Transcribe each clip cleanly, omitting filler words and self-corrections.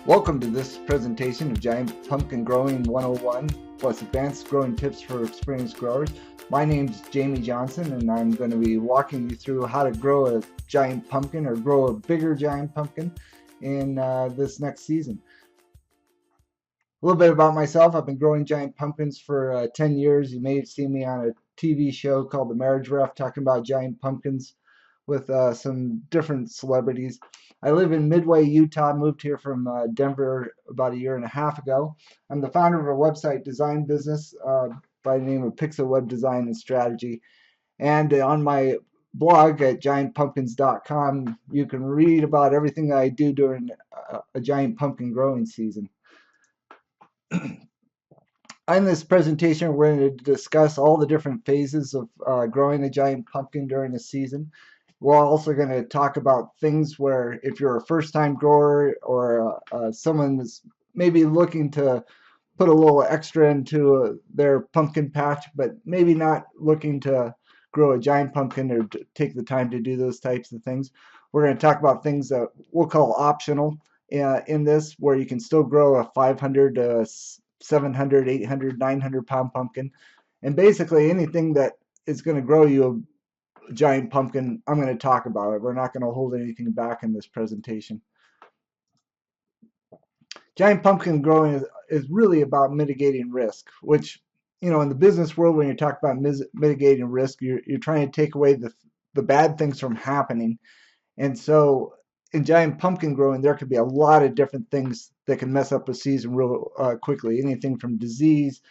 Welcome to this presentation of Giant Pumpkin Growing 101 plus advanced growing tips for experienced growers. My name is Jamie Johnson and I'm going to be walking you through how to grow a giant pumpkin or grow a bigger giant pumpkin in this next season. A little bit about myself. I've been growing giant pumpkins for 10 years. You may have seen me on a TV show called The Marriage Ref talking about giant pumpkins with some different celebrities. I live in Midway, Utah. Moved here from Denver about a year and a half ago. I'm the founder of a website design business by the name of Pixel Web Design and Strategy. And on my blog at giantpumpkins.com, you can read about everything that I do during a giant pumpkin growing season. In this presentation, we're going to discuss all the different phases of growing a giant pumpkin during the season. We're also going to talk about things where if you're a first-time grower or someone that's maybe looking to put a little extra into their pumpkin patch, but maybe not looking to grow a giant pumpkin or take the time to do those types of things. We're going to talk about things that we'll call optional in this, where you can still grow a 500 to 700, 800, 900 pound pumpkin. And basically anything that is going to grow you a giant pumpkin, I'm going to talk about it. We're not going to hold anything back in this presentation. Giant pumpkin growing is really about mitigating risk, which, you know, in the business world, when you talk about mitigating risk, you're trying to take away the bad things from happening. And so in giant pumpkin growing, there could be a lot of different things that can mess up a season real quickly. Anything from disease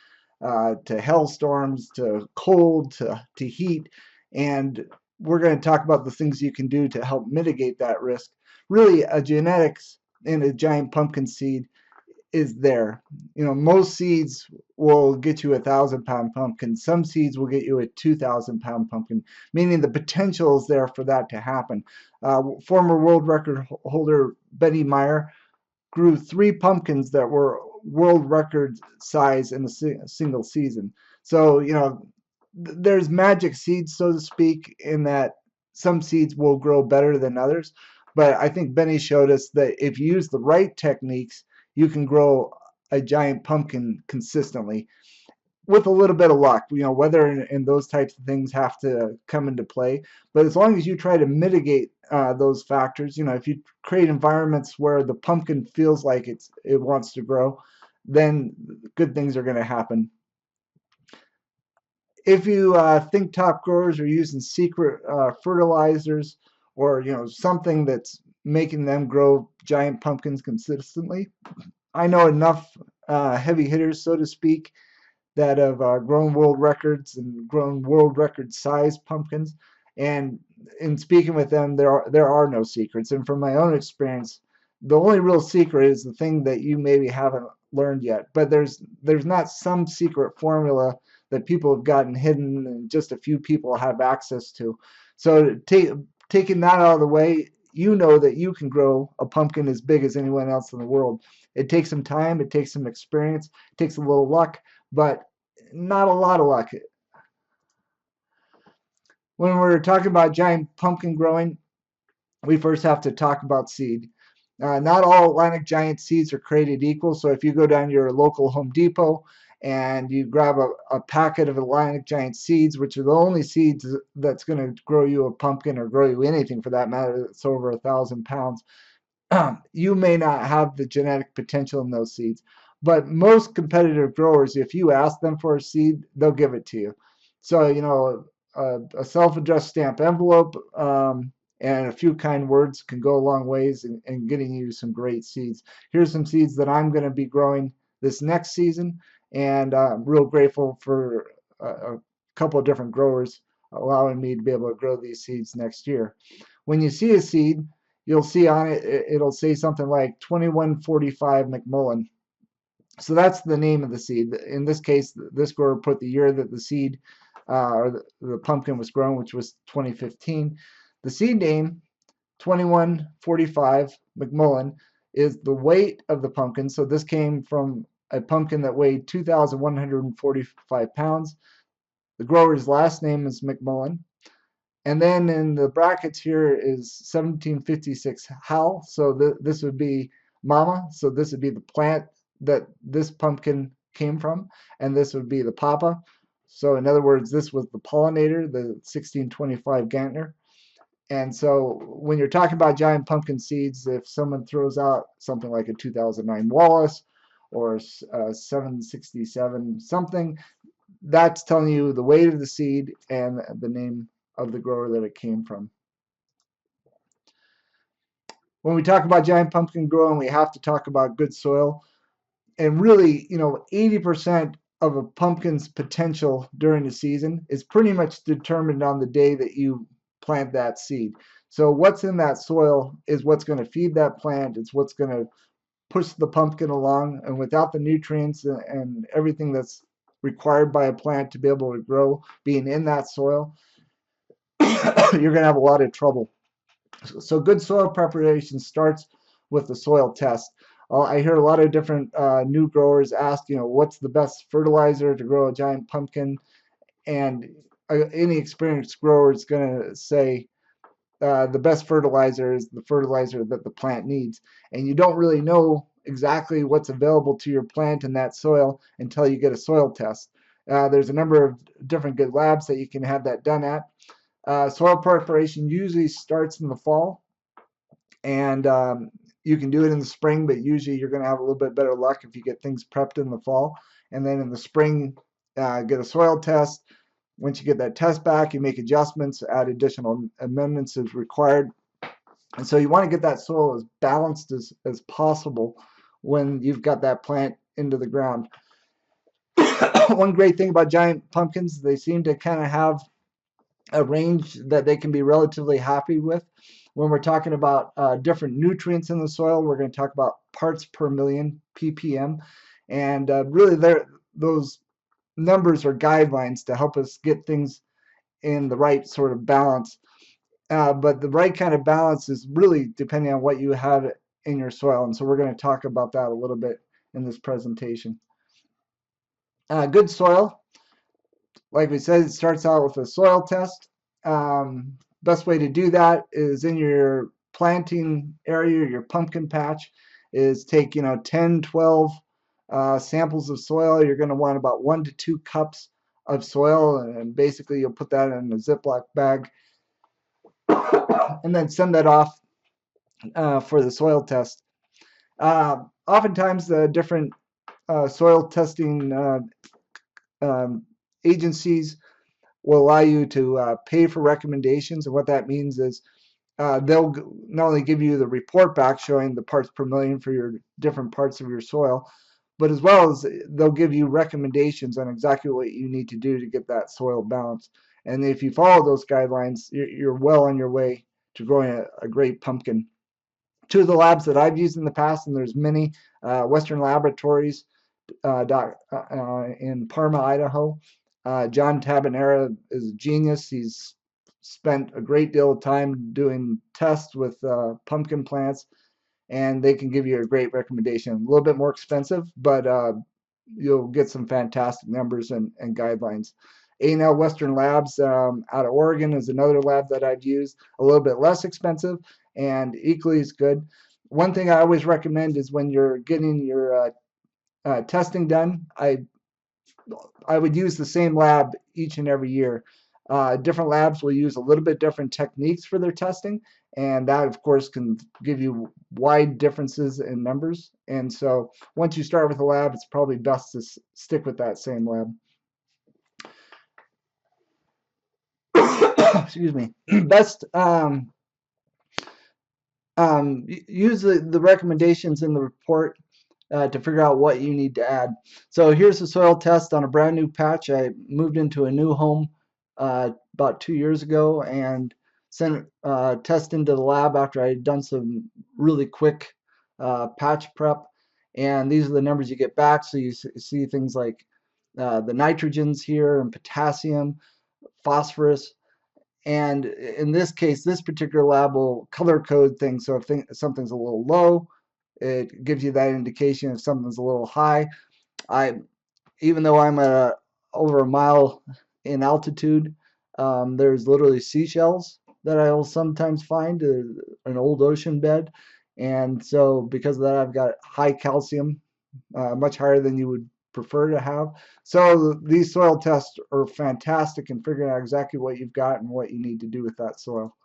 to hailstorms to cold to heat. And we're going to talk about the things you can do to help mitigate that risk. Really, a genetics in a giant pumpkin seed is there. You know, most seeds will get you a 1,000-pound pumpkin. Some seeds will get you a 2,000-pound pumpkin, meaning the potential is there for that to happen. Former world record holder Betty Meyer grew 3 pumpkins that were world record size in a single season. So, you know, there's magic seeds, so to speak, in that some seeds will grow better than others. But I think Benny showed us that if you use the right techniques, you can grow a giant pumpkin consistently with a little bit of luck. You know, weather and those types of things have to come into play. But as long as you try to mitigate those factors, you know, if you create environments where the pumpkin feels like it wants to grow, then good things are going to happen. If you think top growers are using secret fertilizers or, you know, something that's making them grow giant pumpkins consistently, I know enough heavy hitters, so to speak, that have grown world records and grown world record size pumpkins. And in speaking with them, there are no secrets. And from my own experience, the only real secret is the thing that you maybe haven't learned yet. But there's not some secret formula that people have gotten hidden and just a few people have access to. So taking that out of the way, you know that you can grow a pumpkin as big as anyone else in the world. It takes some time, it takes some experience, it takes a little luck, but not a lot of luck. When we're talking about giant pumpkin growing, we first have to talk about seed. Not all Atlantic giant seeds are created equal, so if you go down to your local Home Depot and you grab a packet of Atlantic giant seeds, which are the only seeds that's going to grow you a pumpkin or grow you anything for that matter that's over 1,000 pounds, you may not have the genetic potential in those seeds. But most competitive growers, if you ask them for a seed, they'll give it to you. So, you know, a self-addressed stamp envelope and a few kind words can go a long ways in getting you some great seeds. Here's some seeds that I'm going to be growing this next season, and I'm real grateful for a couple of different growers allowing me to be able to grow these seeds next year. When you see a seed, you'll see on it, it'll say something like 2145 McMullen. So that's the name of the seed. In this case, this grower put the year that the seed or the pumpkin was grown, which was 2015. The seed name, 2145 McMullen, is the weight of the pumpkin. So this came from a pumpkin that weighed 2,145 pounds. The grower's last name is McMullen. And then in the brackets here is 1756 Hal. So this would be mama. So this would be the plant that this pumpkin came from, and this would be the papa. So in other words, this was the pollinator, the 1625 Gantner. And so when you're talking about giant pumpkin seeds, if someone throws out something like a 2009 Wallace or a 767 something, that's telling you the weight of the seed and the name of the grower that it came from. When we talk about giant pumpkin growing, we have to talk about good soil. And really, 80% of a pumpkin's potential during the season is pretty much determined on the day that you plant that seed. So what's in that soil is what's going to feed that plant. It's what's going to push the pumpkin along. And without the nutrients and everything that's required by a plant to be able to grow being in that soil, you're going to have a lot of trouble. So good soil preparation starts with the soil test. I hear a lot of different new growers ask, what's the best fertilizer to grow a giant pumpkin? And any experienced grower is going to say the best fertilizer is the fertilizer that the plant needs. And you don't really know exactly what's available to your plant in that soil until you get a soil test. There's a number of different good labs that you can have that done at. Soil preparation usually starts in the fall, and you can do it in the spring, but usually you're going to have a little bit better luck if you get things prepped in the fall. And then in the spring, get a soil test. Once you get that test back, you make adjustments, add additional amendments as required. And so you want to get that soil as balanced as possible when you've got that plant into the ground. One great thing about giant pumpkins, they seem to kind of have a range that they can be relatively happy with. When we're talking about different nutrients in the soil, we're going to talk about parts per million, ppm. And really, those numbers are guidelines to help us get things in the right sort of balance. But the right kind of balance is really depending on what you have in your soil. And so we're going to talk about that a little bit in this presentation. Good soil, like we said, it starts out with a soil test. Best way to do that is in your planting area, your pumpkin patch, is take 10, 12 samples of soil. You're going to want about 1 to 2 cups of soil, and basically you'll put that in a Ziploc bag and then send that off for the soil test. Oftentimes the different soil testing agencies will allow you to pay for recommendations, and what that means is they'll not only give you the report back showing the parts per million for your different parts of your soil, but as well as they'll give you recommendations on exactly what you need to do to get that soil balanced. And if you follow those guidelines, you're well on your way to growing a great pumpkin. Two of the labs that I've used in the past, and there's many, Western Laboratories in Parma, Idaho. John Tabanera is a genius. He's spent a great deal of time doing tests with pumpkin plants, and they can give you a great recommendation. A little bit more expensive, but you'll get some fantastic numbers and guidelines. A&L Western Labs out of Oregon is another lab that I've used, a little bit less expensive and equally as good. One thing I always recommend is when you're getting your testing done, I would use the same lab each and every year. Different labs will use a little bit different techniques for their testing, and that of course can give you wide differences in numbers. And so once you start with a lab, it's probably best to stick with that same lab. Excuse me. Best use the recommendations in the report to figure out what you need to add. So here's a soil test on a brand new patch. I moved into a new home about 2 years ago and sent a test into the lab after I had done some really quick patch prep. And these are the numbers you get back. So you see things like the nitrogens here and potassium, phosphorus. And in this case, this particular lab will color code things. So if something's a little low, it gives you that indication. If something's a little high, even though I'm at over a mile in altitude, there's literally seashells that I will sometimes find, an old ocean bed, And so because of that, I've got high calcium, much higher than you would prefer to have. So these soil tests are fantastic in figuring out exactly what you've got and what you need to do with that soil.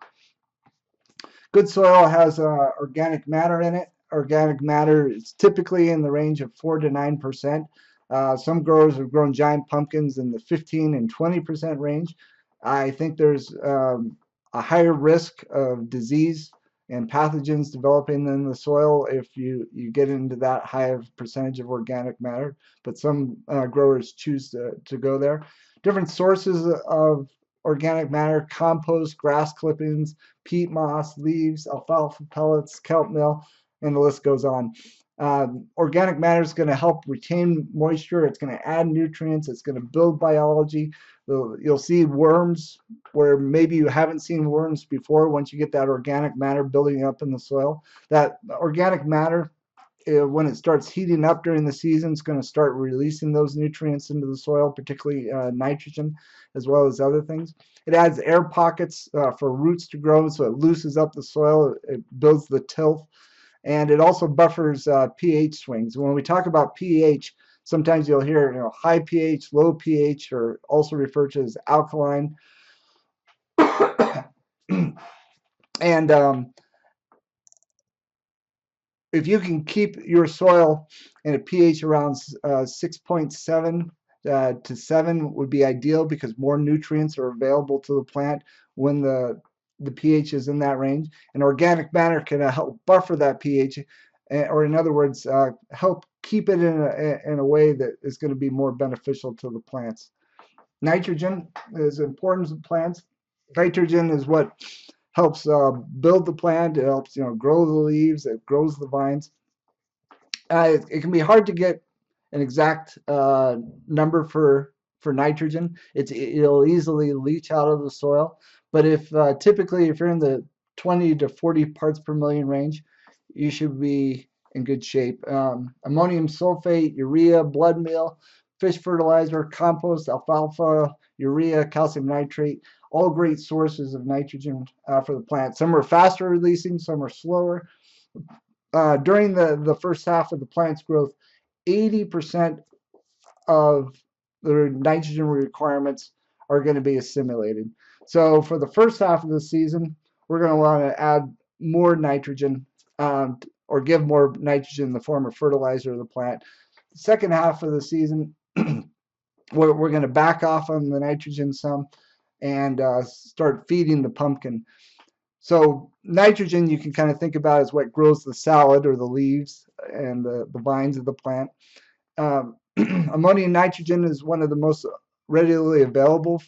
Good soil has organic matter in it. Organic matter is typically in the range of 4 to 9%. Some growers have grown giant pumpkins in the 15 and 20% range. I think there's a higher risk of disease and pathogens developing in the soil if you get into that high of percentage of organic matter, but some growers choose to go there. Different sources of organic matter: compost, grass clippings, peat moss, leaves, alfalfa pellets, kelp meal, and the list goes on. Organic matter is going to help retain moisture. It's going to add nutrients. It's going to build biology. You'll see worms where maybe you haven't seen worms before once you get that organic matter building up in the soil. That organic matter, when it starts heating up during the season, it's going to start releasing those nutrients into the soil, particularly nitrogen, as well as other things. It adds air pockets for roots to grow, so it loosens up the soil. It builds the tilth, and it also buffers pH swings. When we talk about pH, sometimes you'll hear high pH, low pH, or also referred to as alkaline. And if you can keep your soil in a pH around 6.7 to 7 would be ideal, because more nutrients are available to the plant when the pH is in that range. And organic matter can help buffer that pH, or in other words, help keep it in a way that is going to be more beneficial to the plants. Nitrogen is important to plants. Nitrogen is what helps build the plant. It helps grow the leaves. It grows the vines. It can be hard to get an exact number for nitrogen. It'll easily leach out of the soil. But if typically if you're in the 20 to 40 parts per million range, you should be in good shape. Ammonium sulfate, urea, blood meal, fish fertilizer, compost, alfalfa, urea, calcium nitrate, all great sources of nitrogen for the plant. Some are faster releasing, some are slower. During the first half of the plant's growth, 80% of the nitrogen requirements are going to be assimilated. So for the first half of the season, we're going to want to add more nitrogen, or give more nitrogen in the form of fertilizer to the plant. The second half of the season, we're going to back off on the nitrogen some and start feeding the pumpkin. So nitrogen you can kind of think about as what grows the salad or the leaves and the vines of the plant. Ammonium nitrogen is one of the most readily available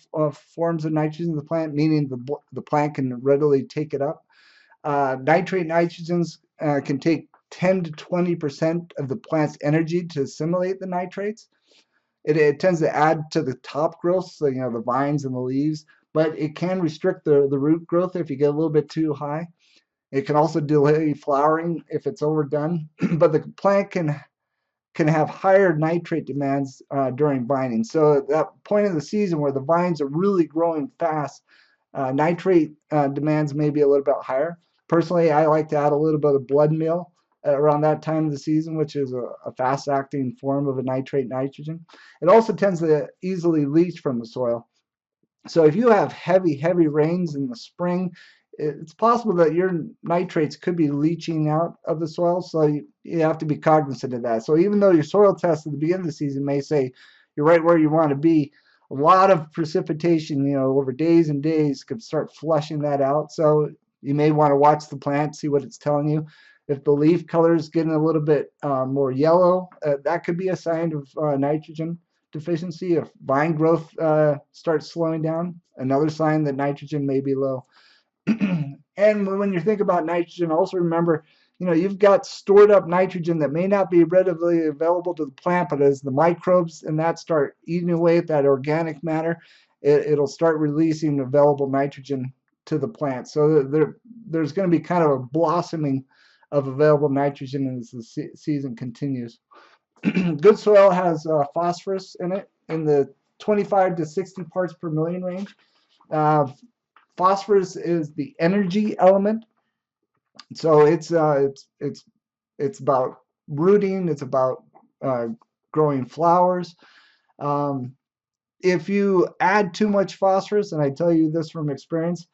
forms of nitrogen in the plant, meaning the plant can readily take it up. Nitrate nitrogens can take 10 to 20% of the plant's energy to assimilate the nitrates. It tends to add to the top growth, so the vines and the leaves, but it can restrict the root growth if you get a little bit too high. It can also delay flowering if it's overdone, but the plant can have higher nitrate demands during vining. So at that point of the season where the vines are really growing fast, nitrate demands may be a little bit higher. Personally, I like to add a little bit of blood meal around that time of the season, which is a fast-acting form of a nitrate nitrogen. It also tends to easily leach from the soil. So if you have heavy rains in the spring, it's possible that your nitrates could be leaching out of the soil, so you have to be cognizant of that. So even though your soil test at the beginning of the season may say you're right where you want to be, a lot of precipitation, over days and days could start flushing that out. So you may want to watch the plant, see what it's telling you. If the leaf color is getting a little bit more yellow, that could be a sign of nitrogen deficiency. If vine growth starts slowing down, another sign that nitrogen may be low. And when you think about nitrogen, also remember, you've got stored up nitrogen that may not be readily available to the plant, but as the microbes and that start eating away at that organic matter, it'll start releasing available nitrogen to the plant. So there's going to be kind of a blossoming of available nitrogen as the season continues. Good soil has phosphorus in it in the 25 to 60 parts per million range. Phosphorus is the energy element So it's about rooting. It's about growing flowers. Um, if you add too much phosphorus, and I tell you this from experience,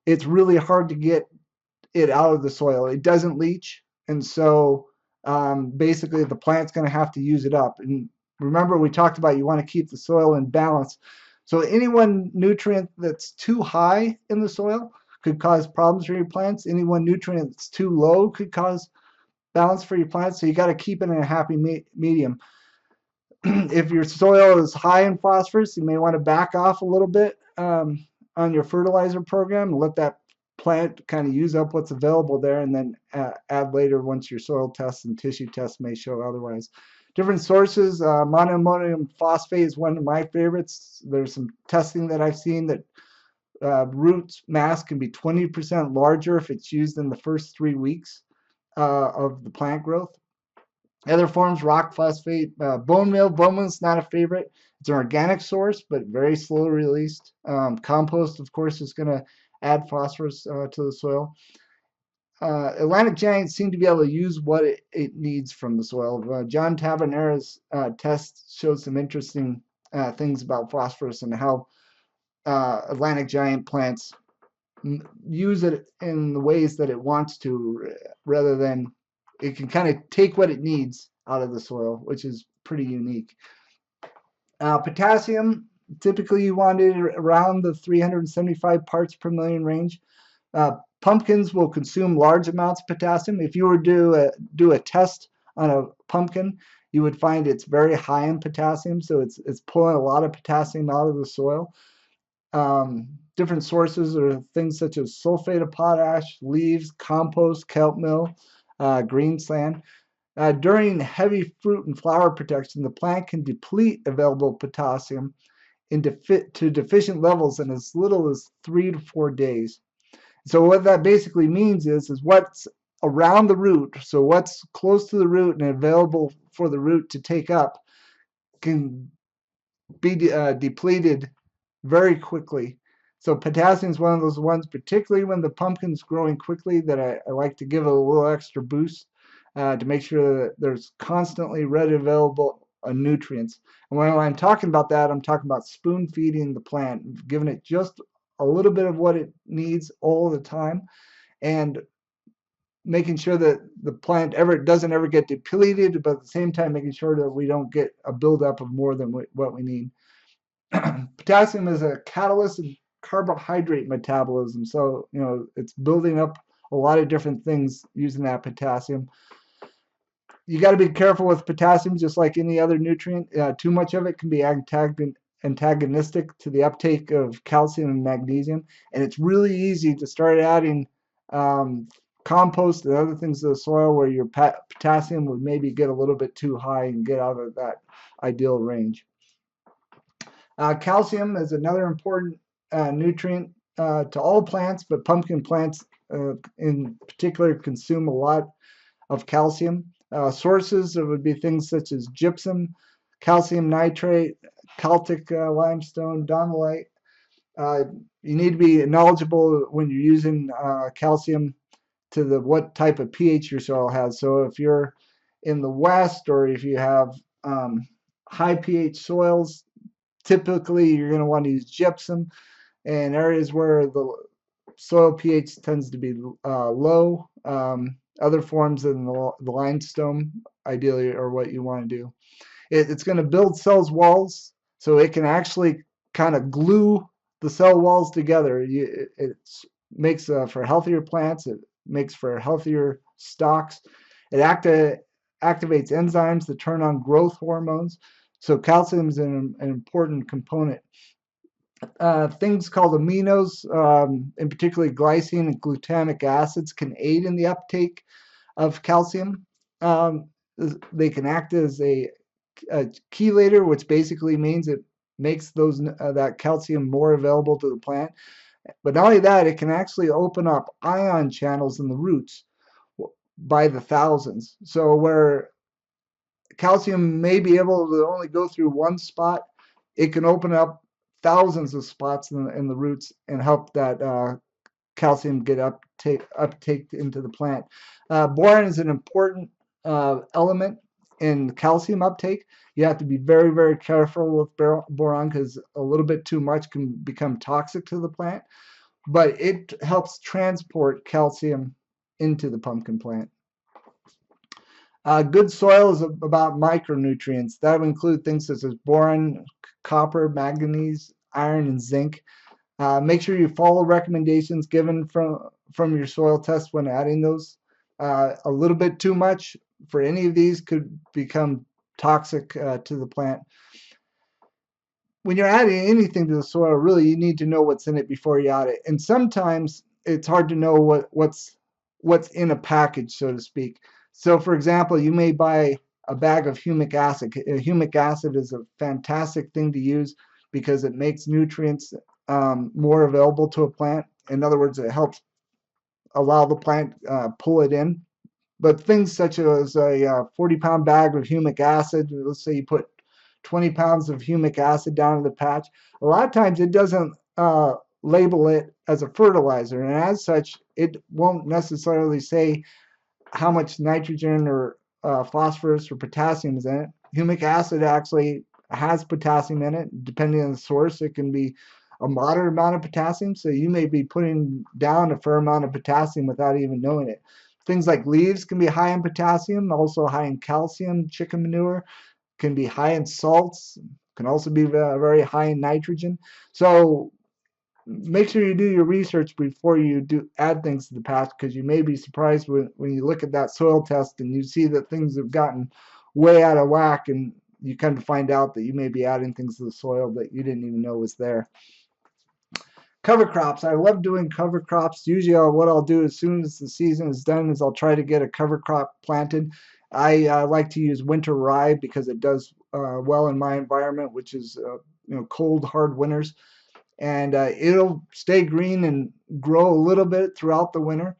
it's really hard to get it out of the soil. It doesn't leach, and so basically the plant's going to have to use it up. And remember, we talked about you want to keep the soil in balance. So any one nutrient that's too high in the soil could cause problems for your plants. Any one nutrient that's too low could cause balance for your plants. So you got to keep it in a happy medium. If your soil is high in phosphorus, you may want to back off a little bit on your fertilizer program and let that plant kind of use up what's available there, and then add later once your soil tests and tissue tests may show otherwise. Different sources, monoammonium phosphate is one of my favorites. There's some testing that I've seen that root mass can be 20% larger if it's used in the first 3 weeks of the plant growth. Other forms, rock phosphate, bone meal. Bone meal is not a favorite. It's an organic source, but very slowly released. Compost, of course, is going to add phosphorus to the soil. Atlantic giants seem to be able to use what it needs from the soil. John Taverniera's test showed some interesting things about phosphorus and how Atlantic giant plants use it in the ways that it wants to, rather than it can kind of take what it needs out of the soil, which is pretty unique. Potassium, typically you want it around the 375 parts per million range. Pumpkins will consume large amounts of potassium. If you were to do a test on a pumpkin, you would find it's very high in potassium, so it's pulling a lot of potassium out of the soil. Different sources are things such as sulfate of potash, leaves, compost, kelp meal, green sand. During heavy fruit and flower protection, the plant can deplete available potassium to deficient levels in as little as 3 to 4 days. So what that basically means is what's around the root, so what's close to the root and available for the root to take up, can be depleted very quickly. So potassium is one of those ones, particularly when the pumpkin's growing quickly, that I like to give it a little extra boost to make sure that there's constantly readily available nutrients. And when I'm talking about that, I'm talking about spoon feeding the plant, giving it just a little bit of what it needs all the time, and making sure that the plant doesn't ever get depleted, but at the same time making sure that we don't get a buildup of more than what we need. Potassium is a catalyst in carbohydrate metabolism, so it's building up a lot of different things using that potassium. You got to be careful with potassium, just like any other nutrient. Too much of it can be antagonistic to the uptake of calcium and magnesium, and it's really easy to start adding compost and other things to the soil where your potassium would maybe get a little bit too high and get out of that ideal range. Calcium is another important nutrient to all plants, but pumpkin plants in particular consume a lot of calcium. Sources would be things such as gypsum, calcium nitrate, calcic limestone, dolomite. You need to be knowledgeable when you're using calcium to what type of pH your soil has. So if you're in the West, or if you have high pH soils, typically you're going to want to use gypsum. And areas where the soil pH tends to be low, other forms than the limestone ideally are what you want to do. It's going to build cells walls, so it can actually kind of glue the cell walls together. It makes for healthier plants. It makes for healthier stalks. It activates enzymes that turn on growth hormones. So calcium is an important component. Things called aminos, in particular glycine and glutamic acids, can aid in the uptake of calcium. They can act as a chelator, which basically means it makes that calcium more available to the plant. But not only that, it can actually open up ion channels in the roots by the thousands. So where calcium may be able to only go through one spot, it can open up thousands of spots in the roots and help that calcium get uptake into the plant. Boron is an important element in calcium uptake. You have to be very, very careful with boron because a little bit too much can become toxic to the plant, but it helps transport calcium into the pumpkin plant. Good soil is about micronutrients. That would include things such as boron, copper, manganese, iron, and zinc. Make sure you follow recommendations given from your soil test when adding those. A little bit too much for any of these could become toxic to the plant. When you're adding anything to the soil, really you need to know what's in it before you add it. And sometimes it's hard to know what's in a package, so to speak. So for example, you may buy a bag of humic acid. Humic acid is a fantastic thing to use because it makes nutrients more available to a plant. In other words, it helps allow the plant pull it in. But things such as a 40-pound bag of humic acid, let's say you put 20 pounds of humic acid down in the patch, a lot of times it doesn't label it as a fertilizer, and as such, it won't necessarily say how much nitrogen or phosphorus or potassium is in it. Humic acid actually has potassium in it. Depending on the source, it can be a moderate amount of potassium, so you may be putting down a fair amount of potassium without even knowing it. Things like leaves can be high in potassium, also high in calcium. Chicken manure can be high in salts, can also be very high in nitrogen. So make sure you do your research before you add things to the patch, because you may be surprised when you look at that soil test and you see that things have gotten way out of whack, and you kind of find out that you may be adding things to the soil that you didn't even know was there. Cover crops. I love doing cover crops. Usually what I'll do as soon as the season is done is I'll try to get a cover crop planted. I like to use winter rye because it does well in my environment, which is cold, hard winters. And it'll stay green and grow a little bit throughout the winter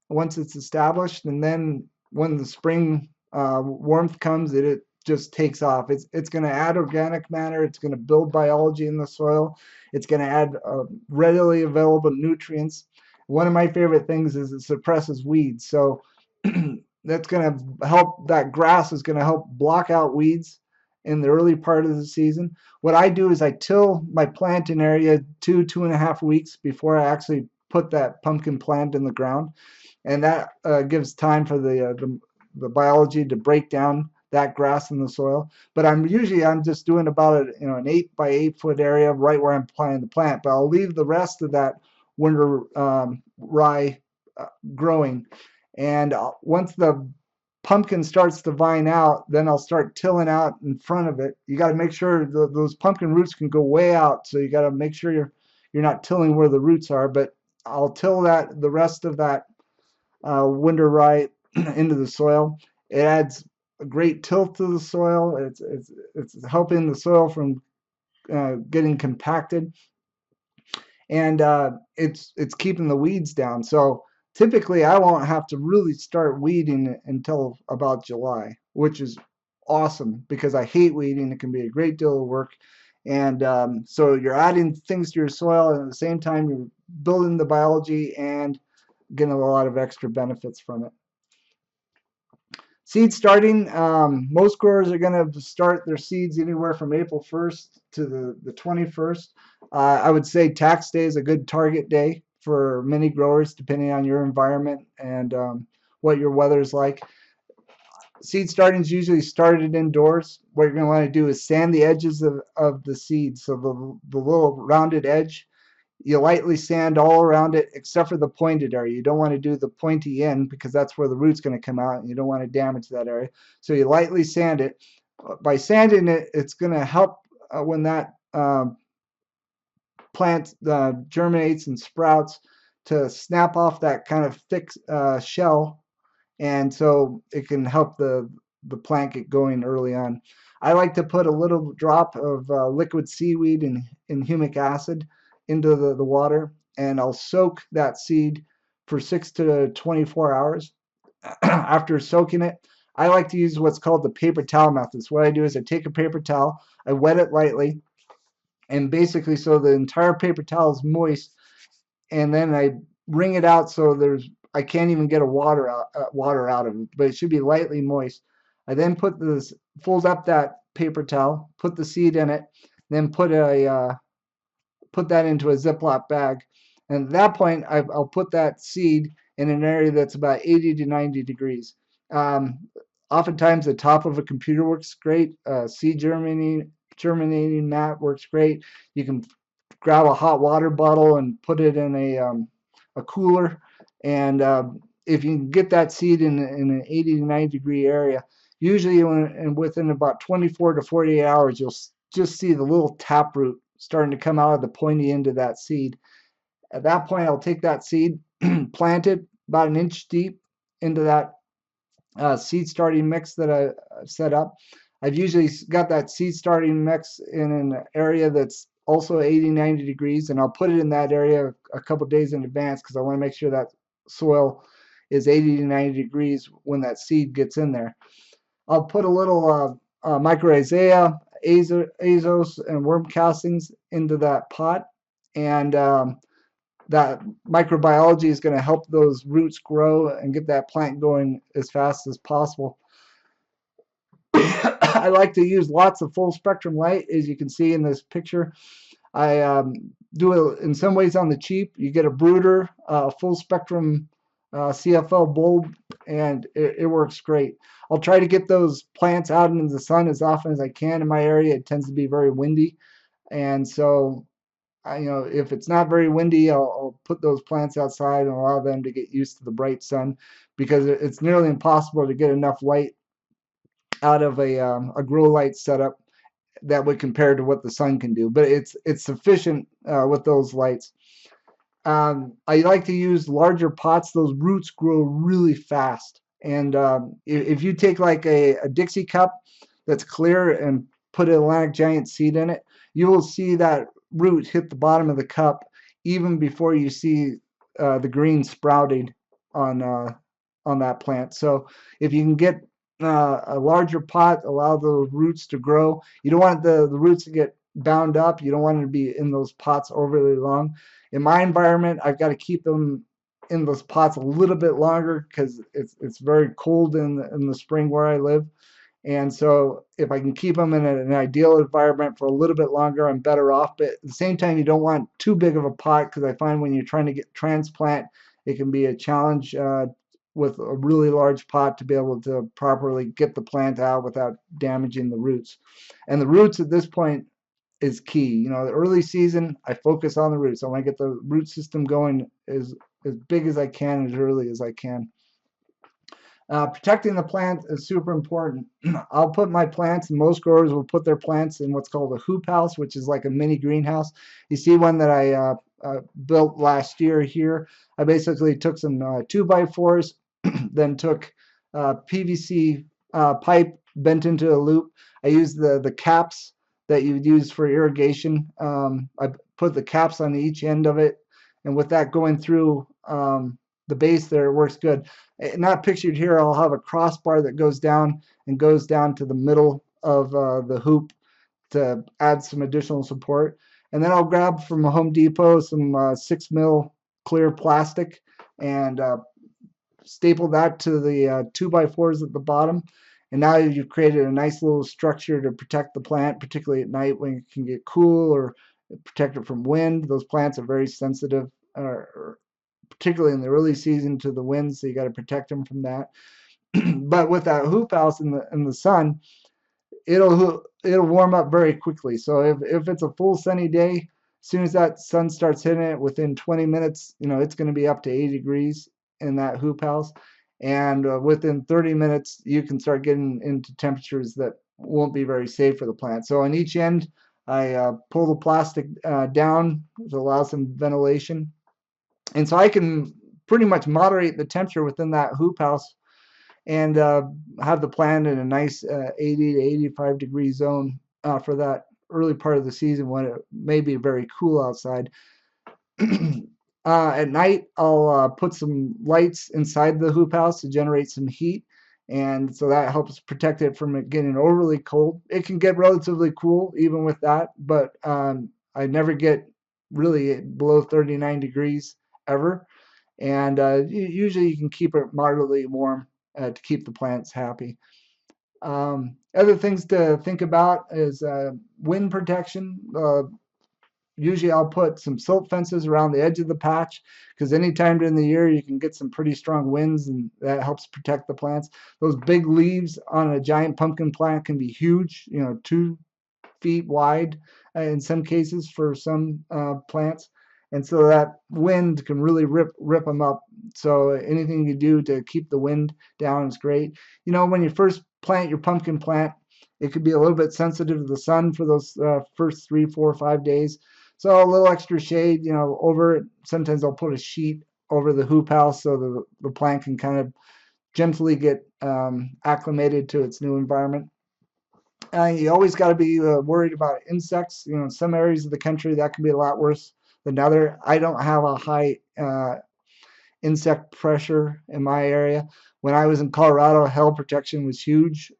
once it's established. And then when the spring warmth comes, it just takes off. It's going to add organic matter. It's going to build biology in the soil. It's going to add readily available nutrients. One of my favorite things is it suppresses weeds. So that's going to help. That grass is going to help block out weeds in the early part of the season. What I do is I till my planting area 2.5 weeks before I actually put that pumpkin plant in the ground, and that gives time for the biology to break down that grass in the soil. But I'm just doing about an 8 by 8 foot area right where I'm planting the plant. But I'll leave the rest of that winter rye growing, and once the pumpkin starts to vine out, then I'll start tilling out in front of it. You got to make sure those pumpkin roots can go way out, so you got to make sure you're not tilling where the roots are. But I'll till the rest of that winter rye into the soil. It adds a great tilt to the soil. It's helping the soil from getting compacted, and it's keeping the weeds down. So typically I won't have to really start weeding until about July, which is awesome because I hate weeding. It can be a great deal of work. And so you're adding things to your soil, and at the same time you're building the biology and getting a lot of extra benefits from it. Seed starting, most growers are going to start their seeds anywhere from April 1st to the 21st. I would say tax day is a good target day for many growers, depending on your environment and what your weather is like. Seed starting is usually started indoors. What you're going to want to do is sand the edges of the seeds. So the little rounded edge, you lightly sand all around it except for the pointed area. You don't want to do the pointy end because that's where the root's going to come out, and you don't want to damage that area. So you lightly sand it. By sanding it, it's going to help when that plant germinates and sprouts to snap off that kind of thick shell, and so it can help the plant get going early on. I like to put a little drop of liquid seaweed in humic acid into the water, and I'll soak that seed for 6 to 24 hours. After soaking it, I like to use what's called the paper towel method. So what I do is I take a paper towel, I wet it lightly, and basically so the entire paper towel is moist, and then I wring it out so I can't even get water out of it, but it should be lightly moist. I then fold up that paper towel, put the seed in it, then put that into a Ziploc bag. And at that point, I'll put that seed in an area that's about 80 to 90 degrees. Um, Oftentimes, the top of a computer works great. Seed germinating mat works great. You can grab a hot water bottle and put it in a cooler. And if you can get that seed in an 80 to 90 degree area, usually within about 24 to 48 hours, you'll just see the little taproot starting to come out of the pointy end of that seed. At that point, I'll take that seed, plant it about an inch deep into that seed starting mix that I've set up. I've usually got that seed starting mix in an area that's also 80, 90 degrees, and I'll put it in that area a couple days in advance because I want to make sure that soil is 80 to 90 degrees when that seed gets in there. I'll put a little mycorrhizae, azos, and worm castings into that pot, and that microbiology is going to help those roots grow and get that plant going as fast as possible. I like to use lots of full spectrum light, as you can see in this picture. I do it in some ways on the cheap. You get a brooder, full spectrum CFL bulb, and it works great. I'll try to get those plants out into the sun as often as I can. In my area, it tends to be very windy, and so if it's not very windy, I'll put those plants outside and allow them to get used to the bright sun, because it's nearly impossible to get enough light out of a grow light setup that would compare to what the sun can do. But it's sufficient with those lights. I like to use larger pots. Those roots grow really fast. And if you take like a Dixie cup that's clear and put an Atlantic Giant seed in it, you will see that root hit the bottom of the cup even before you see the green sprouting on that plant. So if you can get a larger pot, allow the roots to grow. You don't want the roots to get bound up. You don't want them to be in those pots overly long. In my environment, I've got to keep them in those pots a little bit longer because it's very cold in the spring where I live. And so if I can keep them in an ideal environment for a little bit longer, I'm better off. But at the same time, you don't want too big of a pot, because I find when you're trying to get transplant, it can be a challenge with a really large pot to be able to properly get the plant out without damaging the roots. And the roots at this point is key. The early season, I focus on the roots. I want to get the root system going as big as I can, as early as I can. Protecting the plant is super important. I'll put my plants, and most growers will put their plants in what's called a hoop house, which is like a mini greenhouse. You see one that I built last year here. I basically took some 2x4s, then took PVC pipe bent into a loop. I used the caps that you would use for irrigation. I put the caps on each end of it, and with that going through the base there, it works good. Not pictured here, I'll have a crossbar that goes down to the middle of the hoop to add some additional support. And then I'll grab from Home Depot some 6mm clear plastic and staple that to the 2x4s at the bottom. And now you've created a nice little structure to protect the plant, particularly at night when it can get cool, or protect it from wind. Those plants are very sensitive, particularly in the early season, to the wind, so you got to protect them from that. But with that hoop house in the sun, it'll warm up very quickly. So if it's a full sunny day, as soon as that sun starts hitting it, within 20 minutes, it's going to be up to 80 degrees in that hoop house. And within 30 minutes, you can start getting into temperatures that won't be very safe for the plant. So on each end, I pull the plastic down to allow some ventilation. And so I can pretty much moderate the temperature within that hoop house and have the plant in a nice 80 to 85 degree zone for that early part of the season when it may be very cool outside. At night, I'll put some lights inside the hoop house to generate some heat, and so that helps protect it from it getting overly cold. It can get relatively cool even with that, but I never get really below 39 degrees ever. And usually you can keep it moderately warm to keep the plants happy. Other things to think about is wind protection. Usually I'll put some silt fences around the edge of the patch, because anytime during the year you can get some pretty strong winds, and that helps protect the plants. Those big leaves on a giant pumpkin plant can be huge, 2 feet wide in some cases for some plants. And so that wind can really rip them up. So anything you do to keep the wind down is great. When you first plant your pumpkin plant, it could be a little bit sensitive to the sun for those first 3, 4, 5 days. So a little extra shade, over it. Sometimes I'll put a sheet over the hoop house so the plant can kind of gently get acclimated to its new environment. You always got to be worried about insects. In some areas of the country that can be a lot worse than other. I don't have a high insect pressure in my area. When I was in Colorado, hail protection was huge.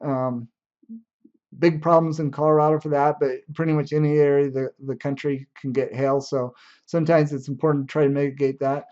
Big problems in Colorado for that, but pretty much any area of the country can get hail. So sometimes it's important to try to mitigate that.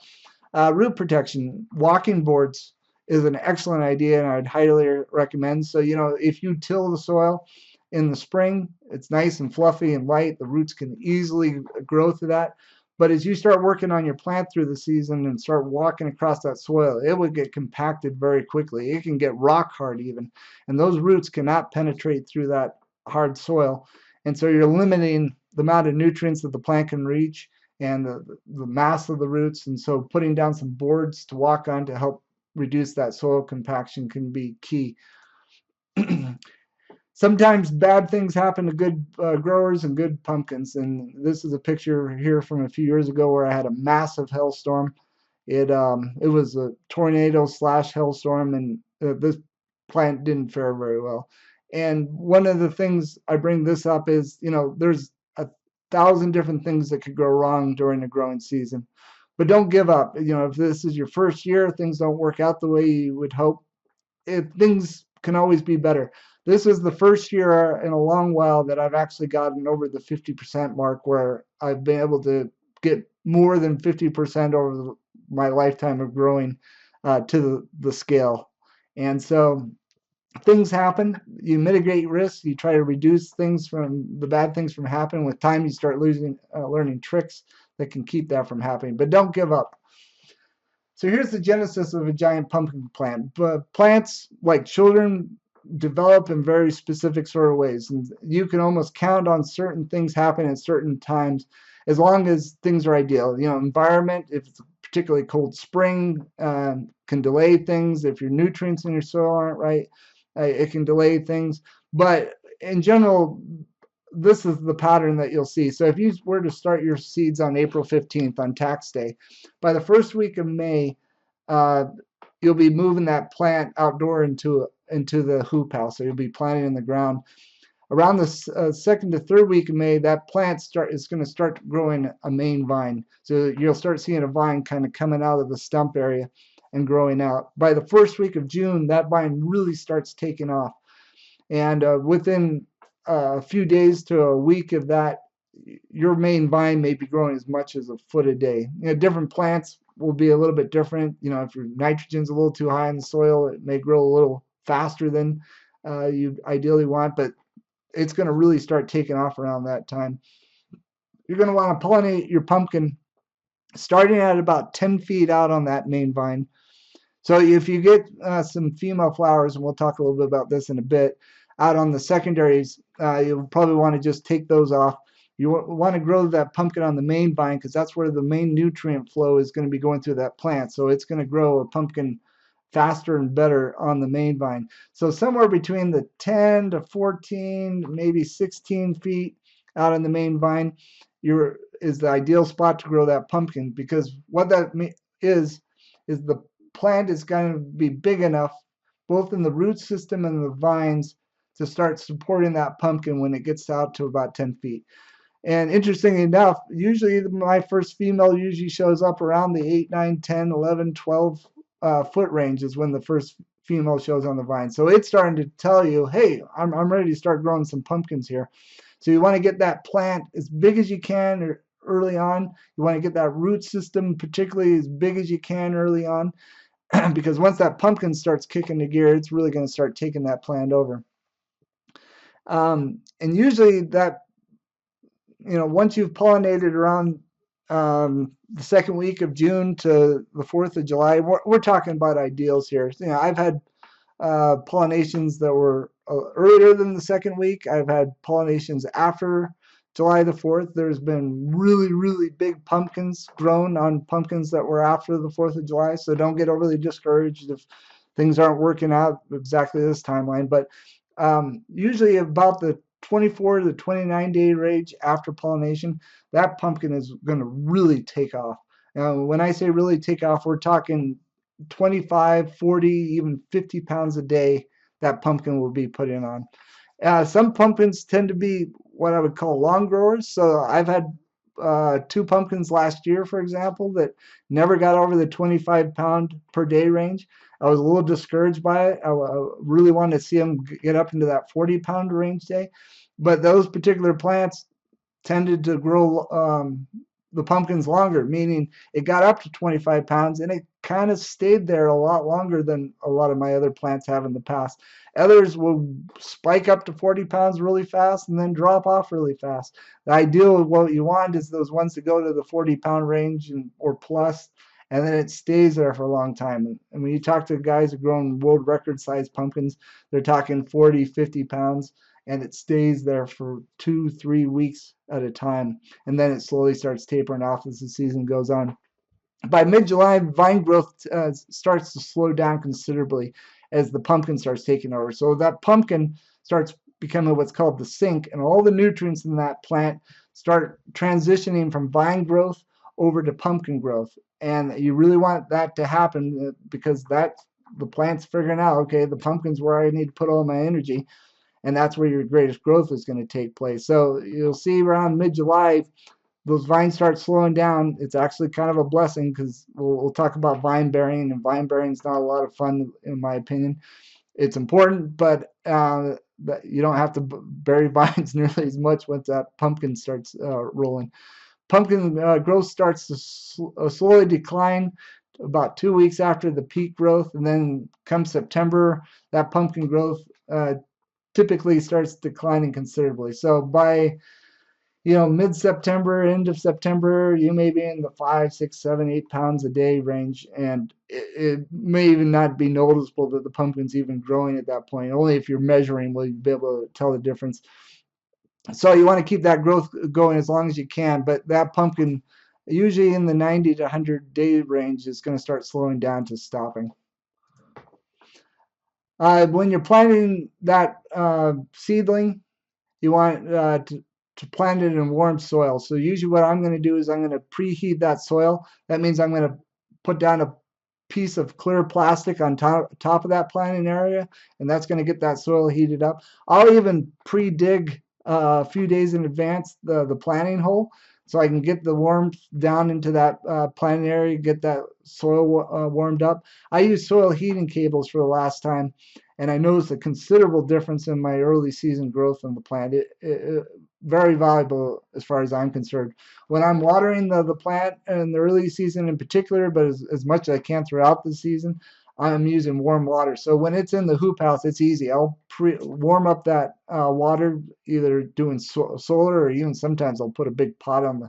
Root protection, walking boards is an excellent idea, and I'd highly recommend. So, if you till the soil in the spring, it's nice and fluffy and light. The roots can easily grow through that. But as you start working on your plant through the season and start walking across that soil, it would get compacted very quickly. It can get rock hard even. And those roots cannot penetrate through that hard soil. And so you're limiting the amount of nutrients that the plant can reach and the mass of the roots. And so putting down some boards to walk on to help reduce that soil compaction can be key. Sometimes bad things happen to good growers and good pumpkins. And this is a picture here from a few years ago where I had a massive hailstorm. It was a tornado / hailstorm, and this plant didn't fare very well. And one of the things I bring this up is, there's 1,000 different things that could go wrong during the growing season. But don't give up. If this is your first year, things don't work out the way you would hope, things can always be better. This is the first year in a long while that I've actually gotten over the 50% mark, where I've been able to get more than 50% over my lifetime of growing to the scale. And so things happen. You mitigate risks. You try to reduce the bad things from happening. With time, you start learning tricks that can keep that from happening. But don't give up. So here's the genesis of a giant pumpkin plant. But plants, like children, develop in very specific sort of ways. And you can almost count on certain things happening at certain times, as long as things are ideal. Environment, if it's a particularly cold spring, can delay things. If your nutrients in your soil aren't right, it can delay things. But in general, this is the pattern that you'll see. So if you were to start your seeds on April 15th on tax day, by the first week of May, you'll be moving that plant outdoor into the hoop house. So you'll be planting in the ground. Around the second to third week of May, that plant is going to start growing a main vine. So you'll start seeing a vine kind of coming out of the stump area and growing out. By the first week of June, that vine really starts taking off. And within a few days to a week of that, your main vine may be growing as much as a foot a day. Different plants will be a little bit different. If your nitrogen's a little too high in the soil, it may grow a little faster than you ideally want, but it's going to really start taking off around that time. You're going to want to pollinate your pumpkin starting at about 10 feet out on that main vine. So if you get some female flowers, and we'll talk a little bit about this in a bit, out on the secondaries, you'll probably want to just take those off. You want to grow that pumpkin on the main vine, because that's where the main nutrient flow is going to be going through that plant. So it's going to grow a pumpkin faster and better on the main vine. So somewhere between the 10 to 14, maybe 16 feet out on the main vine is the ideal spot to grow that pumpkin, because what that is the plant is going to be big enough, both in the root system and the vines, to start supporting that pumpkin when it gets out to about 10 feet. And interestingly enough, usually my first female usually shows up around the 8, 9, 10, 11, 12 foot range is when the first female shows on the vine. So it's starting to tell you, hey, I'm ready to start growing some pumpkins here. So you want to get that plant as big as you can, early on. You want to get that root system particularly as big as you can early on, because once that pumpkin starts kicking the gear, it's really going to start taking that plant over. And usually that, once you've pollinated around the second week of June to the 4th of July, we're talking about ideals here. I've had pollinations that were earlier than the second week. I've had pollinations after July the 4th. There's been really, really big pumpkins grown on pumpkins that were after the 4th of July. So don't get overly discouraged if things aren't working out exactly this timeline. But usually about the 24 to 29 day range after pollination, that pumpkin is going to really take off. Now, when I say really take off, we're talking 25, 40, even 50 pounds a day that pumpkin will be putting on. Some pumpkins tend to be what I would call long growers. So I've had 2 pumpkins last year, for example, that never got over the 25 pound per day range. I was a little discouraged by it. I really wanted to see them get up into that 40 pound range day. But those particular plants tended to grow the pumpkins longer, meaning it got up to 25 pounds and it kind of stayed there a lot longer than a lot of my other plants have in the past. Others will spike up to 40 pounds really fast and then drop off really fast. The ideal of what you want is those ones that go to the 40-pound range or plus, and then it stays there for a long time. And when you talk to guys who grow world record sized pumpkins, they're talking 40, 50 pounds. And it stays there for 2-3 weeks at a time, and then it slowly starts tapering off as the season goes on. By mid-July, vine growth starts to slow down considerably as the pumpkin starts taking over. So that pumpkin starts becoming what's called the sink, and all the nutrients in that plant start transitioning from vine growth over to pumpkin growth. And you really want that to happen because the plant's figuring out, okay, the pumpkin's where I need to put all my energy. And that's where your greatest growth is going to take place. So you'll see around mid-July, those vines start slowing down. It's actually kind of a blessing because we'll talk about vine bearing, and vine bearing is not a lot of fun, in my opinion. It's important, but you don't have to bury vines nearly as much once that pumpkin starts rolling. Pumpkin growth starts to slowly decline about 2 weeks after the peak growth, and then come September, that pumpkin growth typically starts declining considerably. So by mid-September, end of September, you may be in the 5, 6, 7, 8 pounds a day range, and it may even not be noticeable that the pumpkin's even growing at that point. Only if you're measuring will you be able to tell the difference. So you want to keep that growth going as long as you can, but that pumpkin, usually in the 90 to 100 day range, is going to start slowing down to stopping. When you're planting that seedling, you want to plant it in warm soil. So usually what I'm going to do is I'm going to preheat that soil. That means I'm going to put down a piece of clear plastic on top of that planting area, and that's going to get that soil heated up. I'll even pre-dig a few days in advance the planting hole, so I can get the warmth down into that planting area, get that soil warmed up. I used soil heating cables for the last time, and I noticed a considerable difference in my early season growth on the plant. It very valuable as far as I'm concerned. When I'm watering the plant in the early season in particular, but as much as I can throughout the season, I'm using warm water. So when it's in the hoop house, it's easy. I'll warm up that water, either doing solar, or even sometimes I'll put a big pot on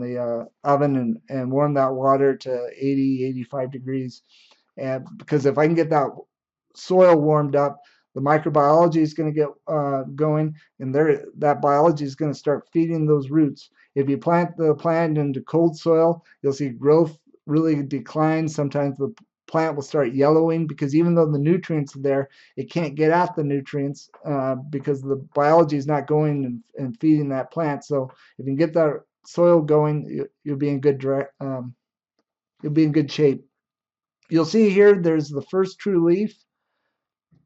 the oven and warm that water to 80, 85 degrees. And because if I can get that soil warmed up, the microbiology is going to get going, and that biology is going to start feeding those roots. If you plant the plant into cold soil, you'll see growth really decline. Sometimes the plant will start yellowing because even though the nutrients are there, it can't get at the nutrients because the biology is not going and feeding that plant. So if you can get that soil going, you'll be in good shape. You'll see here there's the first true leaf.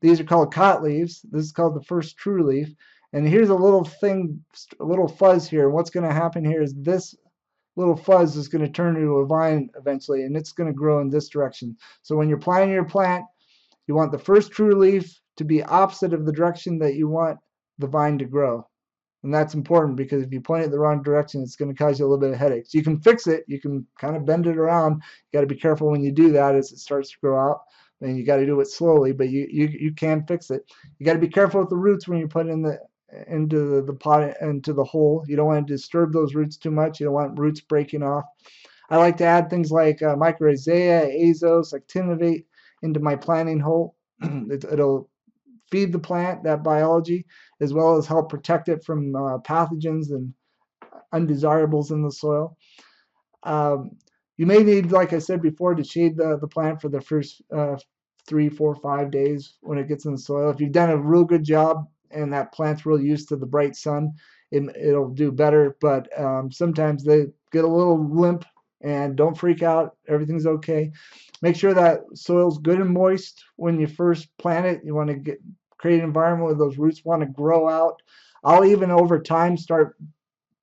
These are called cot leaves. This is called the first true leaf. And here's a little thing, a little fuzz here. What's going to happen here is this little fuzz is going to turn into a vine eventually, and it's going to grow in this direction. So when you're planting your plant, you want the first true leaf to be opposite of the direction that you want the vine to grow. And that's important because if you point it the wrong direction, it's going to cause you a little bit of headaches. You can fix it. You can kind of bend it around. You got to be careful when you do that as it starts to grow out. And you got to do it slowly, but you can fix it. You got to be careful with the roots when you put in the into the pot, into the hole. You don't want to disturb those roots too much. You don't want roots breaking off. I like to add things like mycorrhizae, azos, actinovate into my planting hole. It'll feed the plant that biology, as well as help protect it from pathogens and undesirables in the soil. Um, you may need, like I said before, to shade the plant for the first 3, 4, 5 days when it gets in the soil. If you've done a real good job and that plant's real used to the bright sun, it'll do better. But sometimes they get a little limp, and don't freak out. Everything's okay. Make sure that soil's good and moist when you first plant it. You want to create an environment where those roots want to grow out. I'll even over time start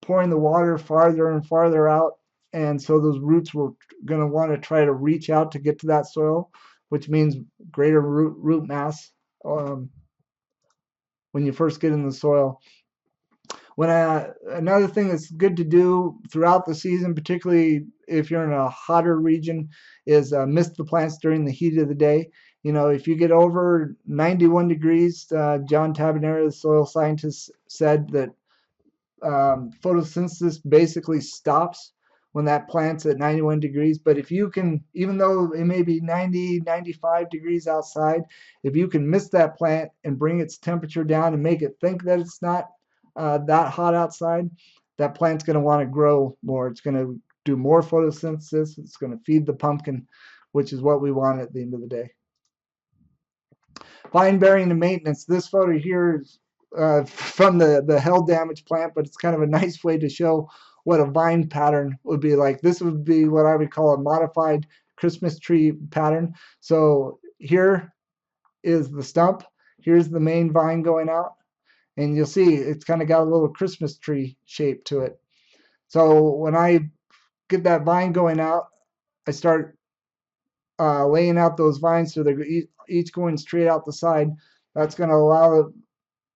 pouring the water farther and farther out, and so those roots were going to want to try to reach out to get to that soil, which means greater root mass when you first get in the soil. When another thing that's good to do throughout the season, particularly if you're in a hotter region, is mist the plants during the heat of the day. You know, if you get over 91 degrees, John Tabanera, the soil scientist, said that photosynthesis basically stops when that plant's at 91 degrees. But if you can, even though it may be 90, 95 degrees outside, if you can mist that plant and bring its temperature down and make it think that it's not that hot outside, that plant's going to want to grow more. It's going to do more photosynthesis. It's going to feed the pumpkin, which is what we want at the end of the day. Vine bearing and maintenance. This photo here is from the hail damaged plant, but it's kind of a nice way to show what a vine pattern would be like. This would be what I would call a modified Christmas tree pattern. So here is the stump. Here's the main vine going out. And you'll see it's kind of got a little Christmas tree shape to it. So when I get that vine going out, I start laying out those vines so they're each going straight out the side. That's going to allow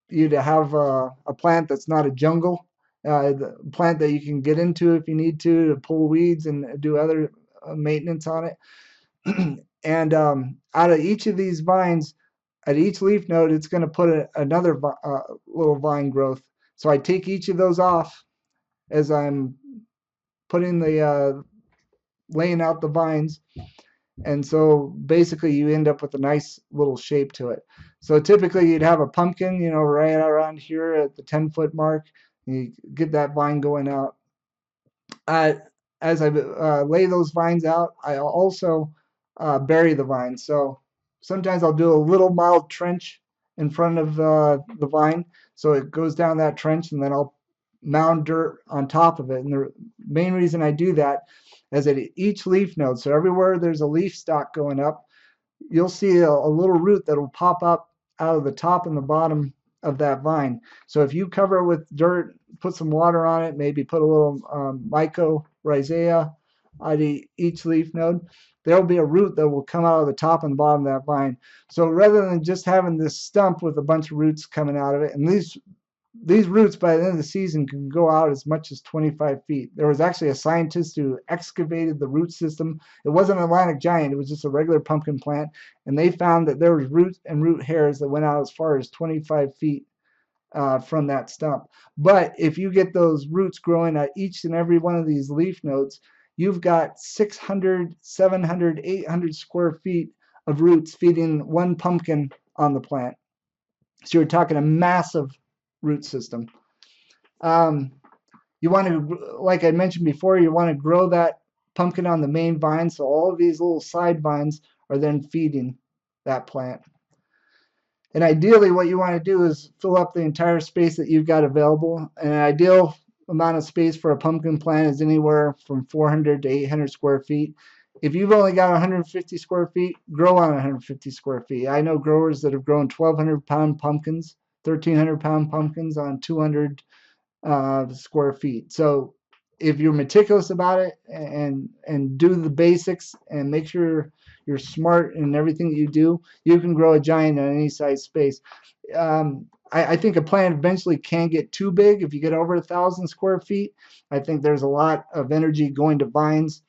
you to have a plant that's not a jungle, the plant that you can get into if you need to pull weeds and do other maintenance on it. And out of each of these vines, at each leaf node, it's going to put another little vine growth. So I take each of those off as I'm putting the laying out the vines. And so basically you end up with a nice little shape to it. So typically you'd have a pumpkin, you know, right around here at the 10-foot mark. You get that vine going out. As I lay those vines out, I also bury the vines. So sometimes I'll do a little mild trench in front of the vine. So it goes down that trench, and then I'll mound dirt on top of it. And the main reason I do that is at each leaf node, so everywhere there's a leaf stalk going up, you'll see a little root that will pop up out of the top and the bottom of that vine. So if you cover it with dirt, put some water on it, maybe put a little mycorrhizae at each leaf node, there'll be a root that will come out of the top and bottom of that vine. So rather than just having this stump with a bunch of roots coming out of it, and these roots by the end of the season can go out as much as 25 feet. There was actually a scientist who excavated the root system. It wasn't an Atlantic giant, it was just a regular pumpkin plant, and they found that there was roots and root hairs that went out as far as 25 feet from that stump. But if you get those roots growing at each and every one of these leaf nodes, you've got 600, 700, 800 square feet of roots feeding one pumpkin on the plant. So you're talking a massive root system. You want to, like I mentioned before, you want to grow that pumpkin on the main vine, so all of these little side vines are then feeding that plant. And ideally what you want to do is fill up the entire space that you've got available. And an ideal amount of space for a pumpkin plant is anywhere from 400 to 800 square feet. If you've only got 150 square feet, grow on 150 square feet. I know growers that have grown 1,200-pound pumpkins, 1,300-pound pumpkins on 200 square feet. So if you're meticulous about it and do the basics and make sure you're smart in everything that you do, you can grow a giant in any size space. I think a plant eventually can get too big if you get over 1,000 square feet. I think there's a lot of energy going to vines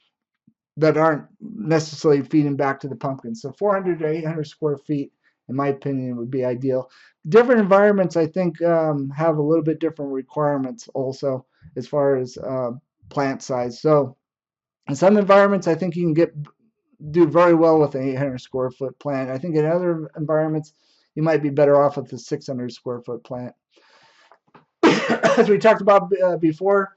that aren't necessarily feeding back to the pumpkin. So 400 to 800 square feet, in my opinion, would be ideal. Different environments, I think, have a little bit different requirements also as far as plant size. So in some environments, I think you can do very well with an 800 square foot plant. I think in other environments, you might be better off with a 600 square foot plant. As we talked about before,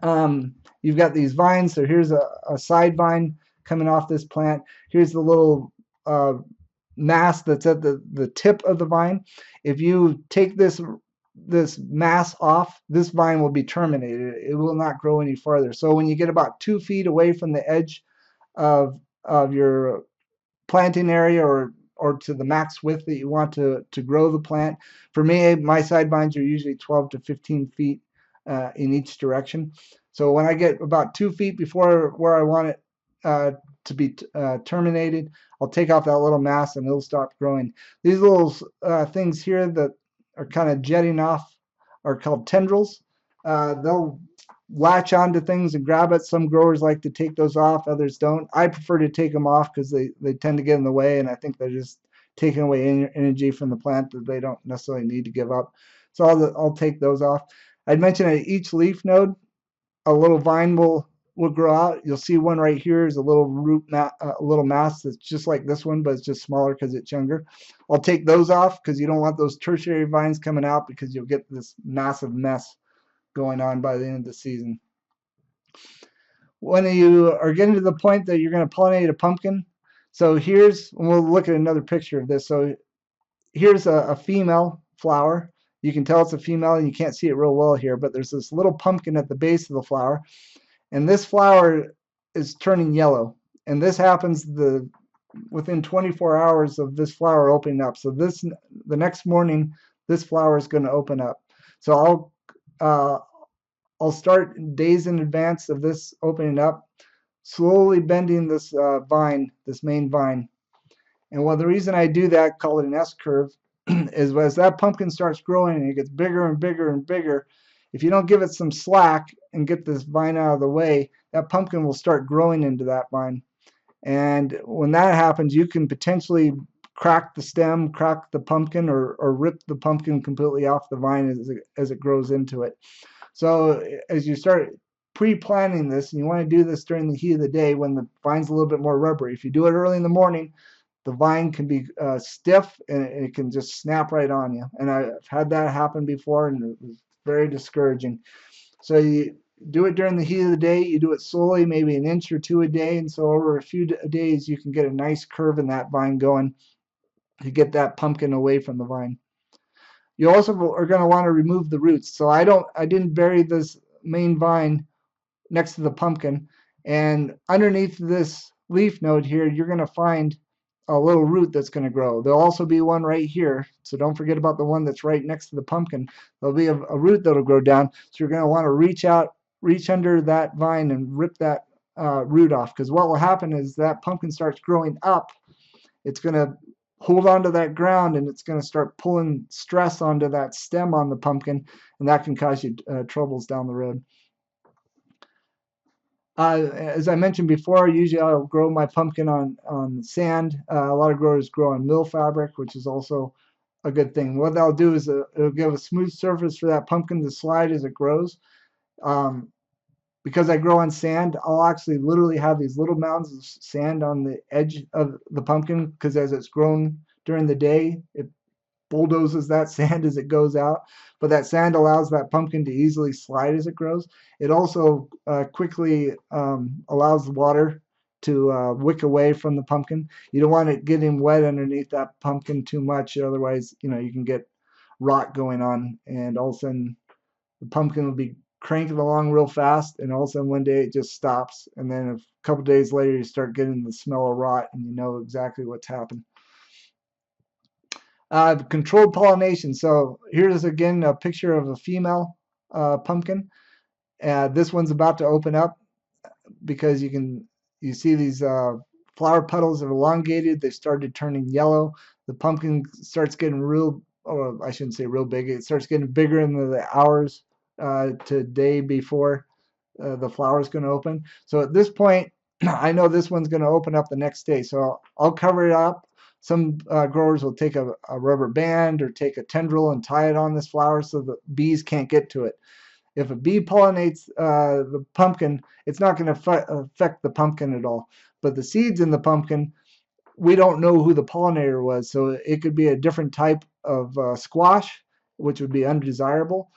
you've got these vines. So here's a side vine coming off this plant. Here's the little mass that's at the tip of the vine. If you take this mass off, this vine will be terminated. It will not grow any farther. So when you get about 2 feet away from the edge of your planting area, or to the max width that you want to grow the plant. For me, my side vines are usually 12 to 15 feet in each direction. So when I get about 2 feet before where I want it to be terminated, I'll take off that little mass and it'll stop growing. These little things here that are kind of jetting off are called tendrils. They'll latch onto things and grab it. Some growers like to take those off, others don't. I prefer to take them off because they tend to get in the way, and I think they're just taking away energy from the plant that they don't necessarily need to give up. So I'll take those off. I'd mentioned at each leaf node, a little vine will grow out. You'll see one right here is a little a little mass that's just like this one, but it's just smaller because it's younger. I'll take those off because you don't want those tertiary vines coming out, because you'll get this massive mess going on by the end of the season. When you are getting to the point that you're going to pollinate a pumpkin, so we'll look at another picture of this. So here's a female flower. You can tell it's a female, and you can't see it real well here, but there's this little pumpkin at the base of the flower, and this flower is turning yellow. And this happens within 24 hours of this flower opening up. So the next morning, this flower is going to open up. So I'll start days in advance of this opening up, slowly bending this vine, this main vine. And the reason I do that, call it an S curve, is as that pumpkin starts growing and it gets bigger and bigger and bigger, if you don't give it some slack and get this vine out of the way, that pumpkin will start growing into that vine. And when that happens, you can potentially crack the stem, crack the pumpkin, or rip the pumpkin completely off the vine as it grows into it. So as you start pre-planting this, and you want to do this during the heat of the day when the vine's a little bit more rubbery. If you do it early in the morning, the vine can be stiff and it can just snap right on you. And I've had that happen before, and it was very discouraging. So you do it during the heat of the day. You do it slowly, maybe an inch or two a day, and so over a few days you can get a nice curve in that vine going to get that pumpkin away from the vine. You also are going to want to remove the roots. So I didn't bury this main vine next to the pumpkin, and underneath this leaf node here, you're going to find a little root that's going to grow. There'll also be one right here, so don't forget about the one that's right next to the pumpkin. There'll be a root that'll grow down, so you're going to want to reach under that vine and rip that root off, because what will happen is that pumpkin starts growing up. It's going to hold onto that ground, and it's going to start pulling stress onto that stem on the pumpkin, and that can cause you troubles down the road. As I mentioned before, usually I'll grow my pumpkin on sand. A lot of growers grow on mill fabric, which is also a good thing. What that'll do is it'll give a smooth surface for that pumpkin to slide as it grows. Because I grow on sand, I'll actually literally have these little mounds of sand on the edge of the pumpkin, because as it's grown during the day, it bulldozes that sand as it goes out. But that sand allows that pumpkin to easily slide as it grows. It also quickly allows the water to wick away from the pumpkin. You don't want it getting wet underneath that pumpkin too much, otherwise you can get rot going on, and all of a sudden the pumpkin will be cranking along real fast, and all of a sudden one day it just stops, and then a couple days later you start getting the smell of rot, and you know exactly what's happened. Controlled pollination. So here's again a picture of a female pumpkin. This one's about to open up, because you see these flower petals are elongated. They started turning yellow. The pumpkin starts getting real or I shouldn't say real big. It starts getting bigger in the hours to day before the flower is going to open. So at this point, I know this one's going to open up the next day. So I'll cover it up. Some growers will take a rubber band or take a tendril and tie it on this flower so the bees can't get to it. If a bee pollinates the pumpkin, it's not going to affect the pumpkin at all. But the seeds in the pumpkin, we don't know who the pollinator was. So it could be a different type of squash, which would be undesirable.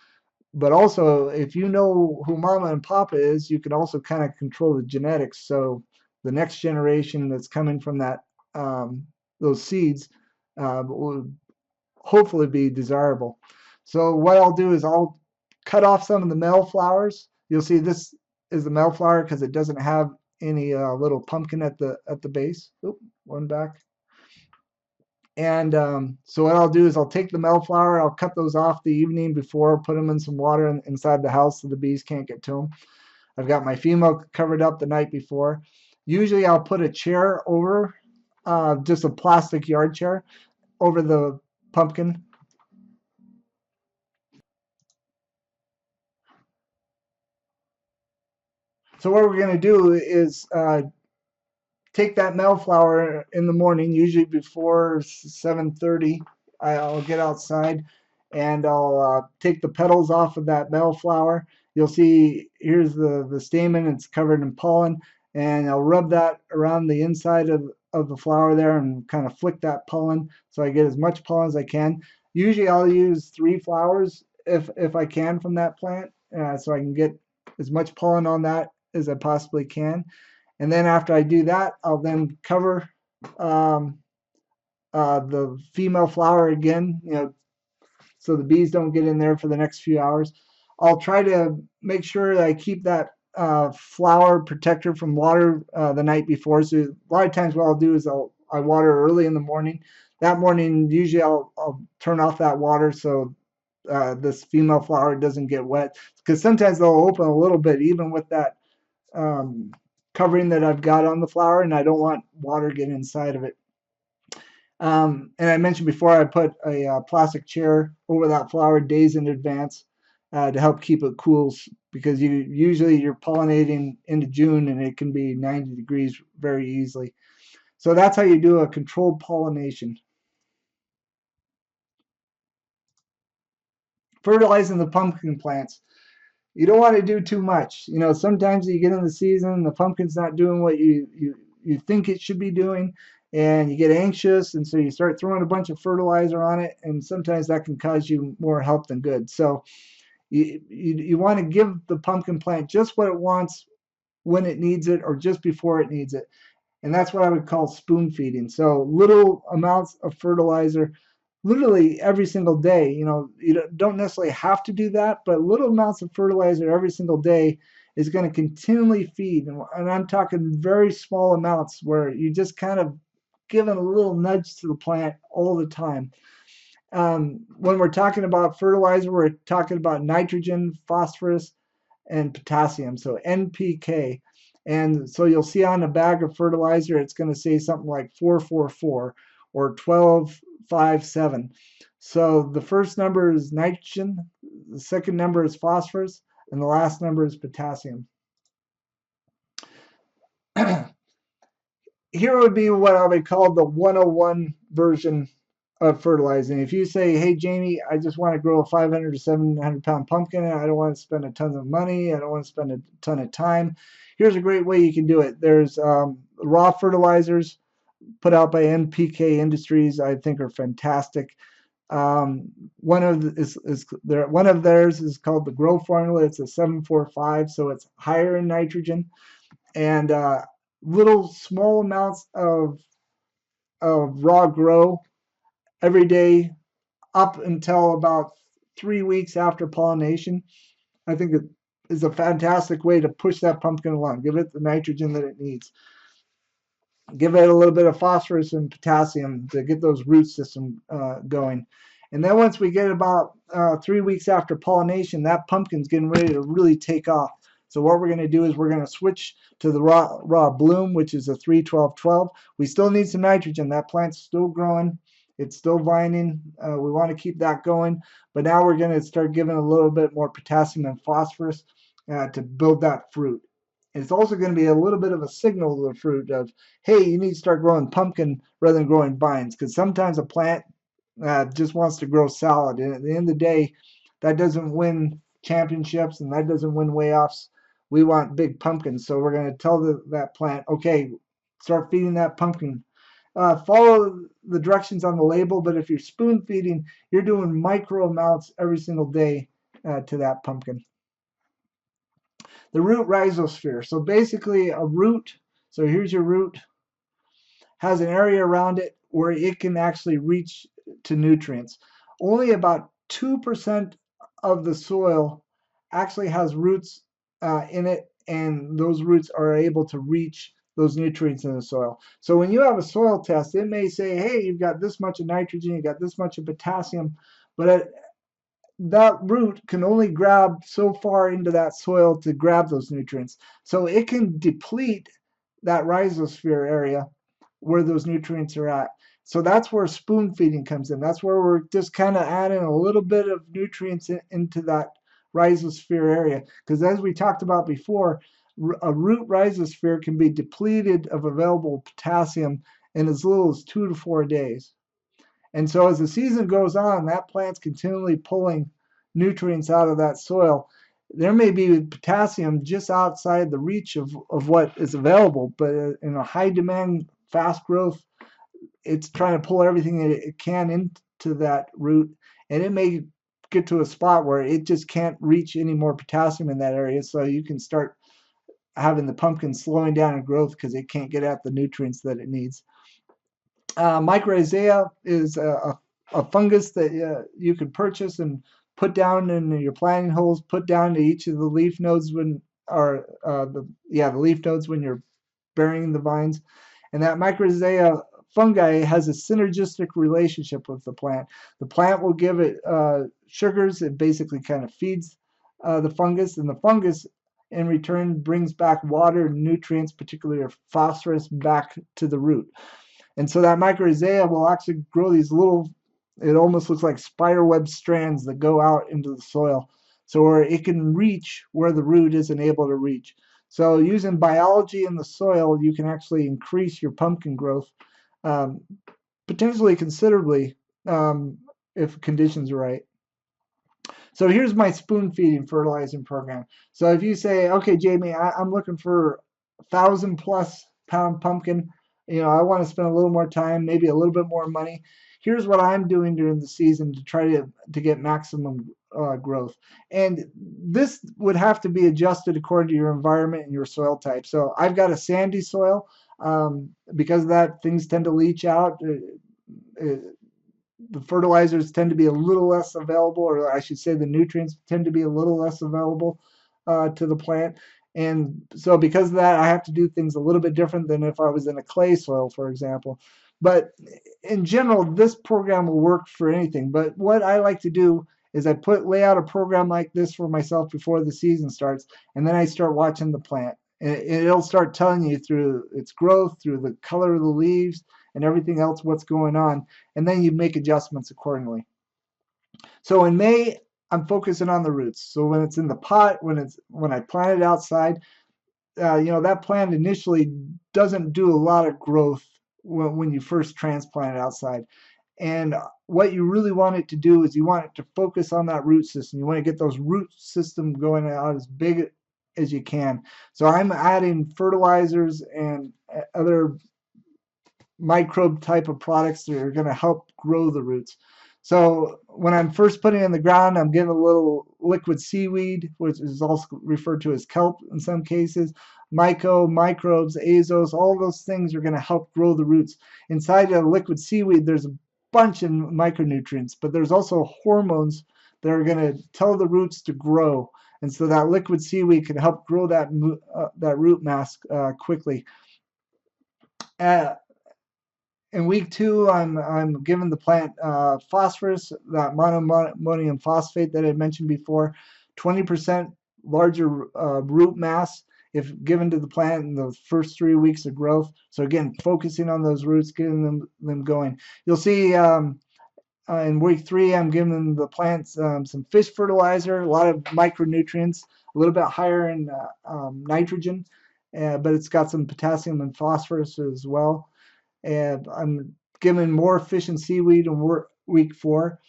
But also, if you know who mama and papa is, you can also kind of control the genetics. So the next generation that's coming from that those seeds will hopefully be desirable. So what I'll do is I'll cut off some of the male flowers. You'll see this is the male flower because it doesn't have any little pumpkin at the base. Oop, one back. And so what I'll do is I'll take the male flower, I'll cut those off the evening before, put them in some water inside the house so the bees can't get to them. I've got my female covered up the night before. Usually I'll put a chair over, just a plastic yard chair, over the pumpkin. So what we're going to do is take that male flower in the morning, usually before 7:30. I'll get outside and I'll take the petals off of that male flower. You'll see here's the stamen, it's covered in pollen, and I'll rub that around the inside of the flower there and kind of flick that pollen so I get as much pollen as I can. Usually I'll use 3 flowers if I can from that plant, so I can get as much pollen on that as I possibly can. And then after I do that, I'll then cover um, the female flower again, so the bees don't get in there for the next few hours. I'll try to make sure that I keep that flower protector from water the night before. So a lot of times what I'll do is I water early in the morning. That morning, usually I'll turn off that water so this female flower doesn't get wet. Because sometimes they'll open a little bit, even with that um, covering that I've got on the flower, and I don't want water getting inside of it. And I mentioned before I put a plastic chair over that flower days in advance to help keep it cool because usually you're pollinating into June and it can be 90 degrees very easily. So that's how you do a controlled pollination. Fertilizing the pumpkin plants. You don't want to do too much. Sometimes you get in the season, the pumpkin's not doing what you think it should be doing, and you get anxious, and so you start throwing a bunch of fertilizer on it, and sometimes that can cause you more help than good. So you want to give the pumpkin plant just what it wants when it needs it or just before it needs it. And that's what I would call spoon feeding. So little amounts of fertilizer literally every single day. You don't necessarily have to do that, but little amounts of fertilizer every single day is going to continually feed. And I'm talking very small amounts where you just kind of giving a little nudge to the plant all the time. When we're talking about fertilizer, we're talking about nitrogen, phosphorus, and potassium, so NPK. And so you'll see on a bag of fertilizer, it's going to say something like 444 or 1257. So the first number is nitrogen, the second number is phosphorus, and the last number is potassium. Here would be what I would call the 101 version of fertilizing. If you say, hey, Jamie, I just want to grow a 500 to 700 pound pumpkin, and I don't want to spend a ton of money, I don't want to spend a ton of time, here's a great way you can do it. There's raw fertilizers put out by NPK Industries, I think are fantastic. One of theirs is called the Grow Formula. It's a 745, so it's higher in nitrogen, and little small amounts of raw grow every day up until about 3 weeks after pollination. I think it is a fantastic way to push that pumpkin along. Give it the nitrogen that it needs. Give it a little bit of phosphorus and potassium to get those root system going. And then once we get about 3 weeks after pollination, that pumpkin's getting ready to really take off. So what we're going to do is we're going to switch to the raw bloom, which is a 3-12-12. We still need some nitrogen. That plant's still growing. It's still vining. We want to keep that going, but now we're going to start giving a little bit more potassium and phosphorus to build that fruit. It's also going to be a little bit of a signal to the fruit of, hey, you need to start growing pumpkin rather than growing vines, because sometimes a plant just wants to grow salad, and at the end of the day, that doesn't win championships and that doesn't win way-offs. We want big pumpkins, so we're going to tell that plant, okay, start feeding that pumpkin. Follow the directions on the label, but if you're spoon feeding, you're doing micro amounts every single day to that pumpkin. The root rhizosphere. So basically a root, so here's your root, has an area around it where it can actually reach to nutrients. Only about 2% of the soil actually has roots in it, and those roots are able to reach those nutrients in the soil. So when you have a soil test, it may say, hey, you've got this much of nitrogen, you've got this much of potassium, but that root can only grab so far into that soil to grab those nutrients. So it can deplete that rhizosphere area where those nutrients are at. So that's where spoon feeding comes in. That's where we're just kind of adding a little bit of nutrients into that rhizosphere area. Because as we talked about before, a root rhizosphere can be depleted of available potassium in as little as 2 to 4 days. And so as the season goes on, that plant's continually pulling nutrients out of that soil. There may be potassium just outside the reach of what is available, but in a high demand, fast growth, it's trying to pull everything it can into that root, and it may get to a spot where it just can't reach any more potassium in that area, so you can start having the pumpkin slowing down in growth because it can't get at the nutrients that it needs. Mycorrhizae is a fungus that you could purchase and put down in your planting holes, put down to each of the leaf nodes when, or the leaf nodes when you're burying the vines. And that mycorrhizae fungi has a synergistic relationship with the plant. The plant will give it sugars. It basically kind of feeds the fungus, and the fungus in return brings back water and nutrients, particularly phosphorus, back to the root. And so that mycorrhizae will actually grow these little, it almost looks like spiderweb strands that go out into the soil. So where it can reach where the root isn't able to reach. So using biology in the soil, you can actually increase your pumpkin growth potentially considerably if conditions are right. So here's my spoon feeding fertilizing program. So if you say, okay, Jamie, I'm looking for 1,000+ pound pumpkin, I want to spend a little more time, maybe a little bit more money. Here's what I'm doing during the season to try to get maximum growth. And this would have to be adjusted according to your environment and your soil type. So I've got a sandy soil. Because of that, things tend to leach out. The fertilizers tend to be a little less available, or I should say the nutrients tend to be a little less available to the plant. And so because of that, I have to do things a little bit different than if I was in a clay soil, for example. But in general, this program will work for anything. But what I like to do is I lay out a program like this for myself before the season starts, and then I start watching the plant. And it'll start telling you through its growth, through the color of the leaves, and everything else what's going on. And then you make adjustments accordingly. So in May, I'm focusing on the roots. So when it's in the pot, when I plant it outside, that plant initially doesn't do a lot of growth when you first transplant it outside. And what you really want it to do is you want it to focus on that root system. You want to get those root system going out as big as you can. So I'm adding fertilizers and other microbe type of products that are going to help grow the roots. So when I'm first putting it in the ground, I'm giving a little liquid seaweed, which is also referred to as kelp in some cases. Microbes, azos, all those things are going to help grow the roots. Inside of liquid seaweed, there's a bunch of micronutrients, but there's also hormones that are going to tell the roots to grow. And so that liquid seaweed can help grow that root mass quickly. In week 2, I'm giving the plant phosphorus, that monoammonium phosphate that I mentioned before, 20% larger root mass, if given to the plant in the first 3 weeks of growth. So again, focusing on those roots, getting them going. You'll see in week 3, I'm giving the plants some fish fertilizer, a lot of micronutrients, a little bit higher in nitrogen, but it's got some potassium and phosphorus as well. And I'm giving more fish and seaweed in week 4.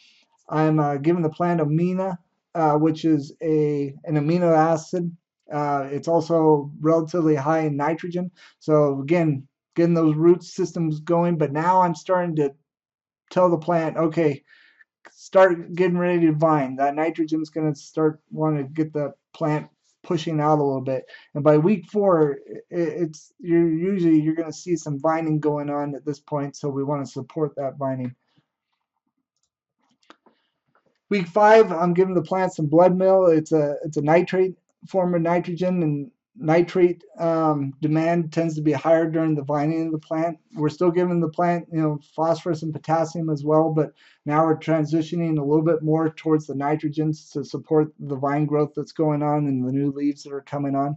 I'm giving the plant amina, which is an amino acid. It's also relatively high in nitrogen. So again, getting those root systems going. But now I'm starting to tell the plant, okay, start getting ready to vine. That nitrogen's going to start wanting to get the plant pushing out a little bit. And by week 4, you're going to see some vining going on at this point. So we want to support that vining. Week 5, I'm giving the plant some blood meal. It's a nitrate form of nitrogen, and nitrate demand tends to be higher during the vining of the plant. We're still giving the plant, phosphorus and potassium as well, but now we're transitioning a little bit more towards the nitrogens to support the vine growth that's going on and the new leaves that are coming on.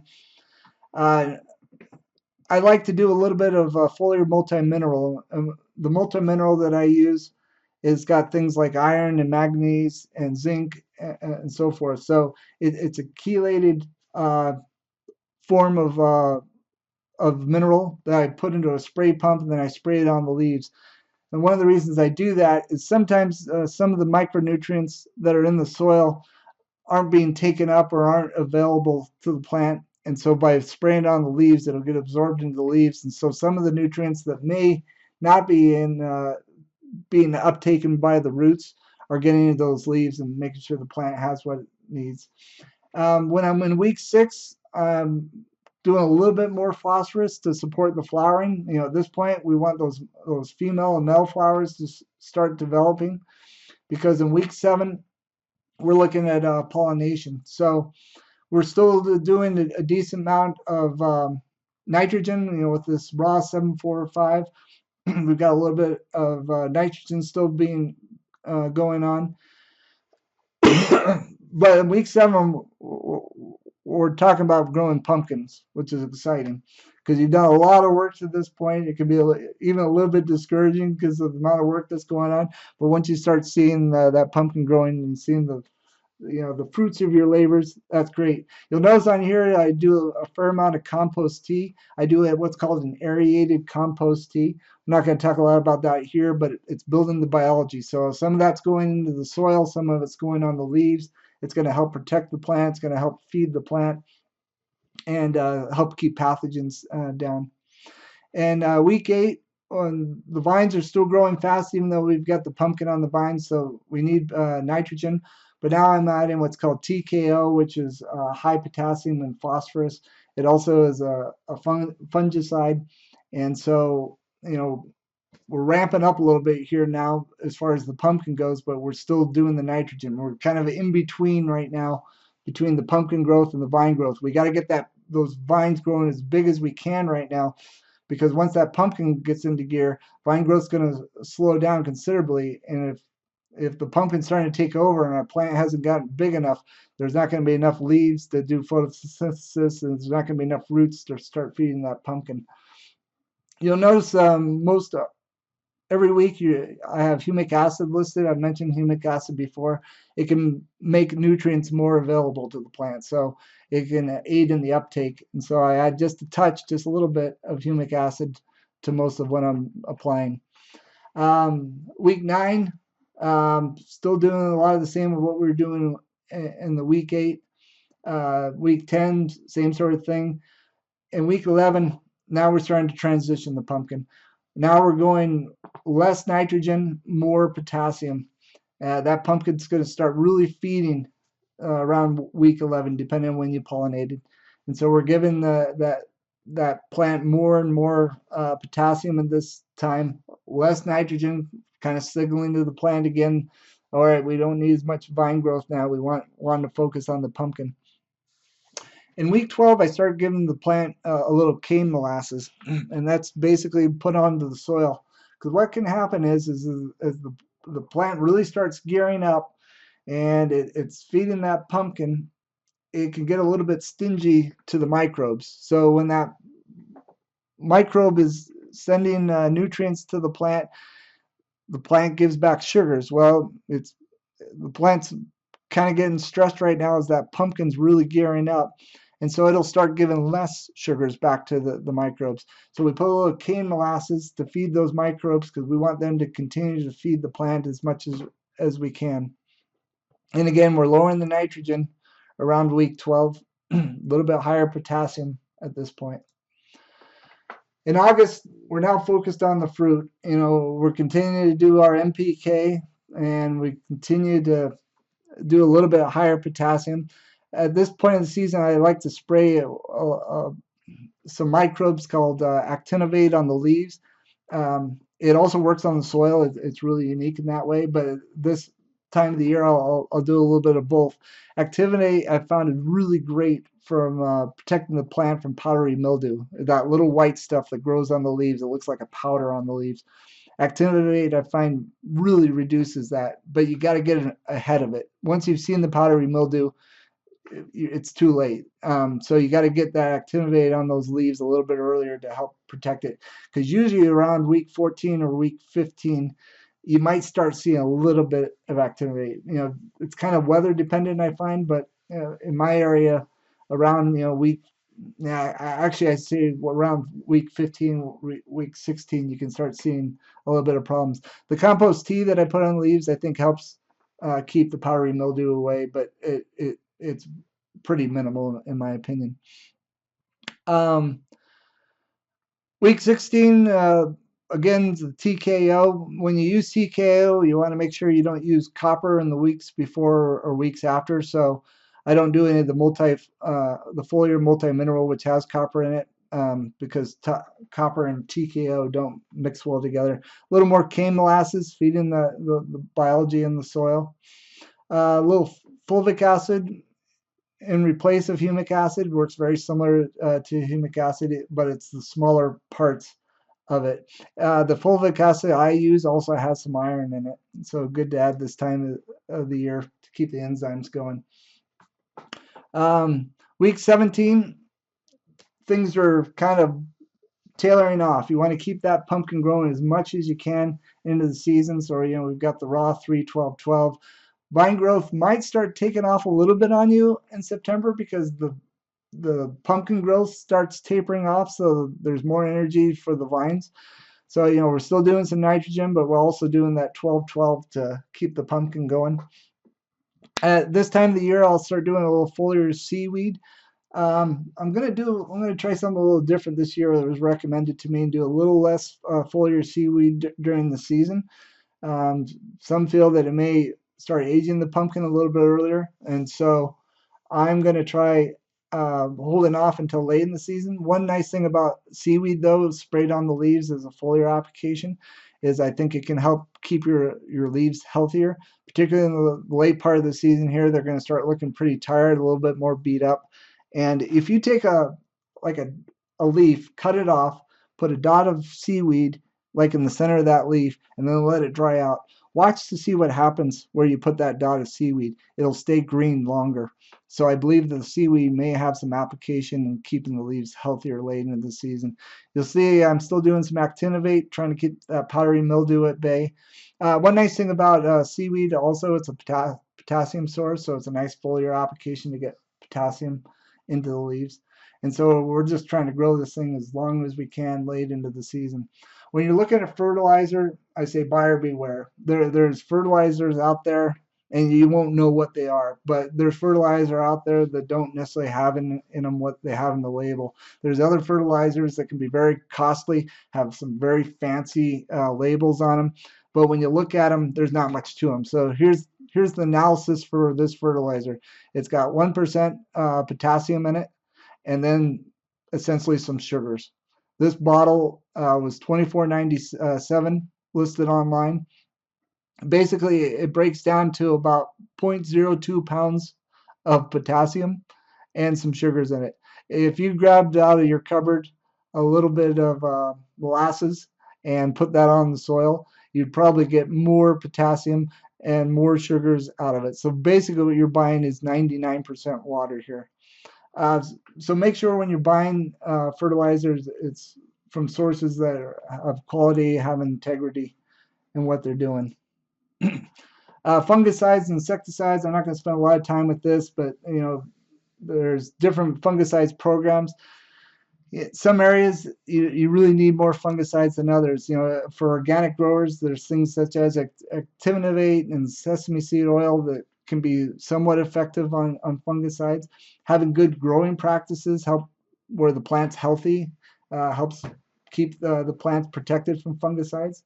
I like to do a little bit of foliar multi-mineral. The multi-mineral that I use is got things like iron and manganese and zinc and so forth. So it's a chelated form of mineral that I put into a spray pump, and then I spray it on the leaves. And one of the reasons I do that is sometimes some of the micronutrients that are in the soil aren't being taken up or aren't available to the plant. And so by spraying it on the leaves, it'll get absorbed into the leaves. And so some of the nutrients that may not be being uptaken by the roots are getting into those leaves and making sure the plant has what it needs. When I'm in week 6, I'm doing a little bit more phosphorus to support the flowering. At this point, we want those female and male flowers to start developing, because in week 7, we're looking at pollination. So we're still doing a decent amount of nitrogen, with this raw 745. We've got a little bit of nitrogen still being going on. But in week 7, we're talking about growing pumpkins, which is exciting, because you've done a lot of work to this point. It can be even a little bit discouraging because of the amount of work that's going on. But once you start seeing that pumpkin growing and seeing the fruits of your labors, that's great. You'll notice on here I do a fair amount of compost tea. I do what's called an aerated compost tea. I'm not going to talk a lot about that here, but it's building the biology. So some of that's going into the soil, some of it's going on the leaves. It's going to help protect the plant. It's going to help feed the plant and help keep pathogens down. And week 8, the vines are still growing fast, even though we've got the pumpkin on the vines, so we need nitrogen. But now I'm adding what's called TKO, which is high potassium and phosphorus. It also is a fungicide. And so, we're ramping up a little bit here now as far as the pumpkin goes, but we're still doing the nitrogen. We're kind of in between right now, between the pumpkin growth and the vine growth. We got to get those vines growing as big as we can right now, because once that pumpkin gets into gear, vine growth is going to slow down considerably. And if the pumpkin's starting to take over and our plant hasn't gotten big enough, there's not going to be enough leaves to do photosynthesis, and there's not going to be enough roots to start feeding that pumpkin. You'll notice every week I have humic acid listed. I've mentioned humic acid before. It can make nutrients more available to the plant, so it can aid in the uptake. And so I add just a little bit of humic acid to most of what I'm applying. Week 9, still doing a lot of the same of what we were doing in the week 8. Week 10, same sort of thing. In week 11, now we're starting to transition the pumpkin. Now we're going less nitrogen, more potassium. That pumpkin's going to start really feeding around week 11, depending on when you pollinated. And so we're giving that plant more and more potassium at this time, less nitrogen, kind of signaling to the plant again, all right, we don't need as much vine growth now. We want to focus on the pumpkin. In week 12, I started giving the plant a little cane molasses, and that's basically put onto the soil. Because what can happen is the plant really starts gearing up, and it's feeding that pumpkin, it can get a little bit stingy to the microbes. So when that microbe is sending nutrients to the plant gives back sugars. Well, it's the plant's kind of getting stressed right now as that pumpkin's really gearing up. And so it'll start giving less sugars back to the microbes. So we put a little cane molasses to feed those microbes because we want them to continue to feed the plant as much as we can. And again, we're lowering the nitrogen around week 12, a little bit higher potassium at this point. In August, we're now focused on the fruit. You know, we're continuing to do our NPK, and we continue to do a little bit higher potassium. At this point in the season, I like to spray some microbes called actinovate on the leaves. It also works on the soil. It's really unique in that way. But this time of the year, I'll do a little bit of both. Activate I found is really great from protecting the plant from powdery mildew. That little white stuff that grows on the leaves. It looks like a powder on the leaves. Activate I find really reduces that, but you got to get ahead of it. Once you've seen the powdery mildew, it's too late. So you got to get that activate on those leaves a little bit earlier to help protect it, because usually around week 14 or week 15 you might start seeing a little bit of activate. You know, it's kind of weather dependent, I find, but in my area around week, yeah, actually I say around week 15, week 16, you can start seeing a little bit of problems. The compost tea that I put on the leaves, I think helps keep the powdery mildew away, but it's pretty minimal in my opinion. Week 16, again, the TKO. When you use TKO, you want to make sure you don't use copper in the weeks before or weeks after. So I don't do any of the foliar multi-mineral, which has copper in it, because copper and TKO don't mix well together. A little more cane molasses, feeding the biology in the soil. A little fulvic acid in replace of humic acid, works very similar to humic acid, but it's the smaller parts of it. The fulvic acid I use also has some iron in it, so good to add this time of the year to keep the enzymes going. Week 17, things are kind of tailoring off. You want to keep that pumpkin growing as much as you can into the season. So we've got the raw 3-12-12. Vine growth might start taking off a little bit on you in September because the pumpkin growth starts tapering off, so there's more energy for the vines. So we're still doing some nitrogen, but we're also doing that 12-12 to keep the pumpkin going. At this time of the year, I'll start doing a little foliar seaweed. I'm gonna try something a little different this year that was recommended to me, and do a little less foliar seaweed during the season. Some feel that it may start aging the pumpkin a little bit earlier, and so I'm going to try holding off until late in the season. One nice thing about seaweed, though, sprayed on the leaves as a foliar application, is I think it can help keep your leaves healthier, particularly in the late part of the season here. They're going to start looking pretty tired, a little bit more beat up. And if you take a leaf, cut it off, put a dot of seaweed like in the center of that leaf, and then let it dry out. Watch to see what happens where you put that dot of seaweed. It'll stay green longer. So I believe that the seaweed may have some application in keeping the leaves healthier late into the season. You'll see I'm still doing some actinovate, trying to keep that powdery mildew at bay. One nice thing about seaweed also, it's a potassium source, so it's a nice foliar application to get potassium into the leaves. And so we're just trying to grow this thing as long as we can late into the season. When you're looking at fertilizer, I say buyer beware. There's fertilizers out there, and you won't know what they are, but there's fertilizer out there that don't necessarily have in them what they have in the label. There's other fertilizers that can be very costly, have some very fancy labels on them, but when you look at them, there's not much to them. So here's the analysis for this fertilizer. It's got 1% potassium in it, and then essentially some sugars. This bottle was $24.97 listed online. Basically, it breaks down to about 0.02 pounds of potassium and some sugars in it. If you grabbed out of your cupboard a little bit of molasses and put that on the soil, you'd probably get more potassium and more sugars out of it. So basically what you're buying is 99% water here. So make sure when you're buying fertilizers, it's from sources that are of quality, have integrity in what they're doing. Fungicides and insecticides, I'm not going to spend a lot of time with this, but there's different fungicides programs. Some areas you really need more fungicides than others. For organic growers, there's things such as actinovate and sesame seed oil that can be somewhat effective on fungicides. Having good growing practices help where the plant's healthy, helps keep the plants protected from fungicides.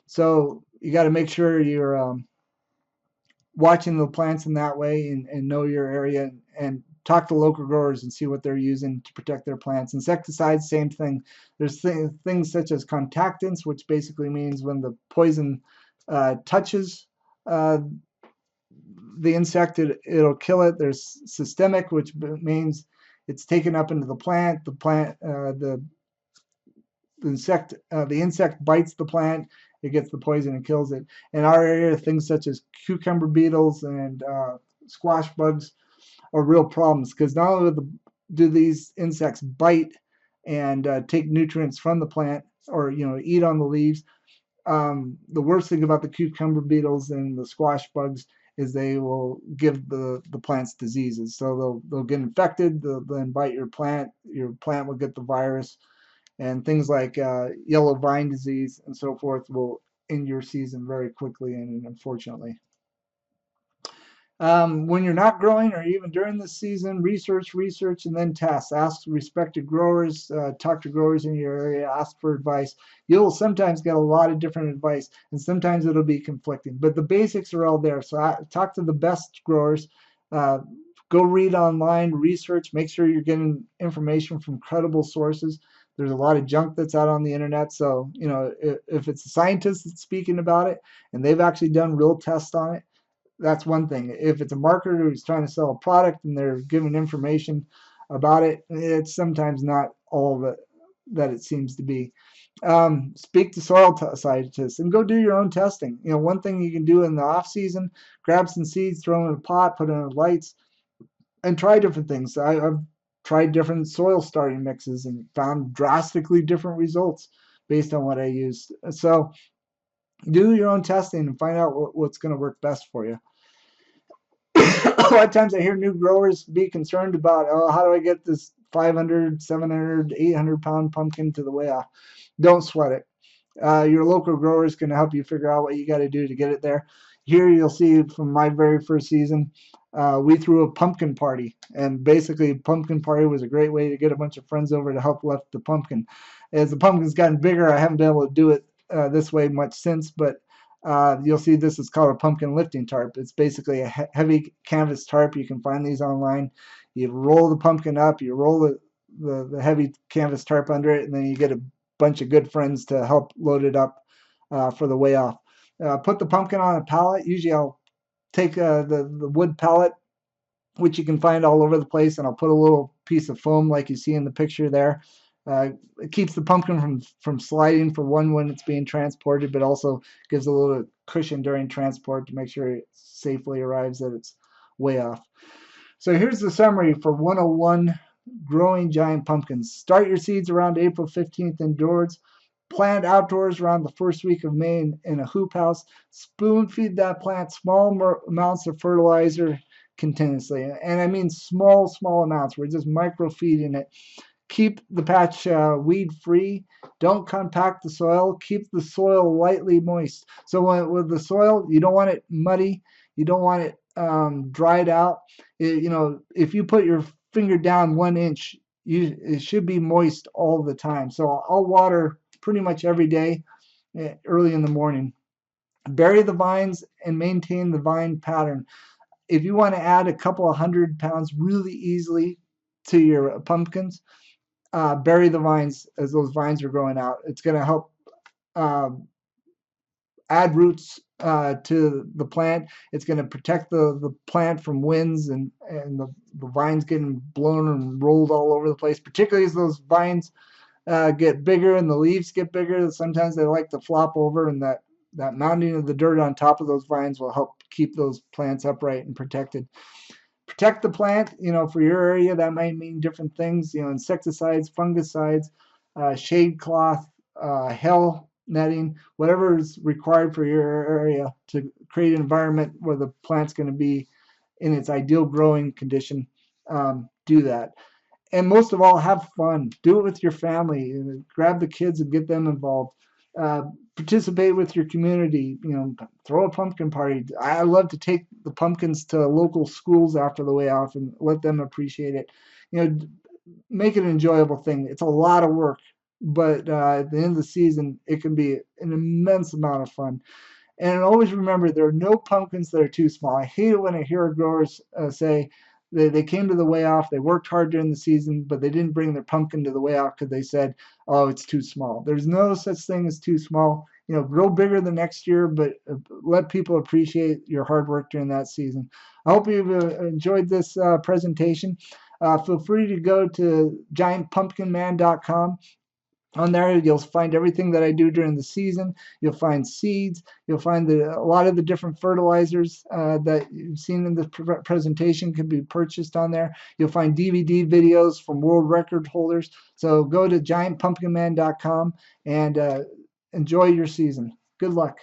So you got to make sure you're watching the plants in that way, and know your area, and talk to local growers and see what they're using to protect their plants. Insecticides, same thing. There's things such as contactants, which basically means when the poison touches the insect, it'll kill it. There's systemic, which means it's taken up into the plant. The insect bites the plant, it gets the poison and kills it. In our area, things such as cucumber beetles and squash bugs are real problems, because not only do these insects bite and take nutrients from the plant, or eat on the leaves. The worst thing about the cucumber beetles and the squash bugs is they will give the plants diseases. So they'll get infected, they'll then bite your plant will get the virus, and things like yellow vine disease and so forth will end your season very quickly and unfortunately. When you're not growing, or even during the season, research, and then test. Ask respected growers, talk to growers in your area, ask for advice. You'll sometimes get a lot of different advice, and sometimes it'll be conflicting, but the basics are all there. So talk to the best growers. Go read online, research, make sure you're getting information from credible sources. There's a lot of junk that's out on the internet, so if it's a scientist that's speaking about it and they've actually done real tests on it, that's one thing. If it's a marketer who's trying to sell a product and they're giving information about it, it's sometimes not all that it seems to be. Speak to soil scientists and go do your own testing. One thing you can do in the off season, grab some seeds, throw them in a pot, put in lights, and try different things. I've tried different soil starting mixes and found drastically different results based on what I used. So do your own testing and find out what's going to work best for you. A lot of times I hear new growers be concerned about, how do I get this 500, 700, 800 pound pumpkin to the way off? Don't sweat it. Your local growers can help you figure out what you got to do to get it there. Here you'll see from my very first season, we threw a pumpkin party, and basically pumpkin party was a great way to get a bunch of friends over to help lift the pumpkin. As the pumpkin's gotten bigger, I haven't been able to do it this way much since, but you'll see this is called a pumpkin lifting tarp. It's basically a heavy canvas tarp. You can find these online. You roll the pumpkin up, you roll the heavy canvas tarp under it, and then you get a bunch of good friends to help load it up for the way off. Put the pumpkin on a pallet. Usually I'll take the wood pallet, which you can find all over the place, and I'll put a little piece of foam like you see in the picture there. It keeps the pumpkin from sliding, for one, when it's being transported, but also gives a little cushion during transport to make sure it safely arrives at its way off. So here's the summary for 101 growing giant pumpkins. Start your seeds around April 15th indoors. Plant outdoors around the first week of May in a hoop house. Spoon feed that plant small amounts of fertilizer continuously. And I mean small amounts. We're just micro feeding it. Keep the patch weed free. Don't compact the soil. Keep the soil lightly moist. So with the soil, you don't want it muddy. You don't want it dried out. If you put your finger down 1 inch, it should be moist all the time. So I'll water pretty much every day early in the morning. Bury the vines and maintain the vine pattern. If you want to add a couple of 100 pounds really easily to your pumpkins, bury the vines as those vines are growing out. It's going to help add roots to the plant. It's going to protect the plant from winds and the vines getting blown and rolled all over the place, particularly as those vines get bigger and the leaves get bigger. Sometimes they like to flop over, and that that mounding of the dirt on top of those vines will help keep those plants upright and protected. Protect the plant, for your area. That might mean different things, insecticides, fungicides, shade cloth, hail netting, whatever is required for your area to create an environment where the plant's going to be in its ideal growing condition. Do that. And most of all, have fun. Do it with your family. Grab the kids and get them involved. Participate with your community. Throw a pumpkin party. I love to take the pumpkins to local schools after the way off and let them appreciate it. Make it an enjoyable thing. It's a lot of work, but at the end of the season, it can be an immense amount of fun. And always remember, there are no pumpkins that are too small. I hate it when I hear growers say they came to the weigh off, they worked hard during the season, but they didn't bring their pumpkin to the weigh off because they said, oh, it's too small. There's no such thing as too small. Grow bigger the next year, but let people appreciate your hard work during that season. I hope you've enjoyed this presentation. Feel free to go to giantpumpkinman.com. On there, you'll find everything that I do during the season. You'll find seeds. You'll find a lot of the different fertilizers that you've seen in the presentation can be purchased on there. You'll find DVD videos from world record holders. So go to giantpumpkinman.com and enjoy your season. Good luck.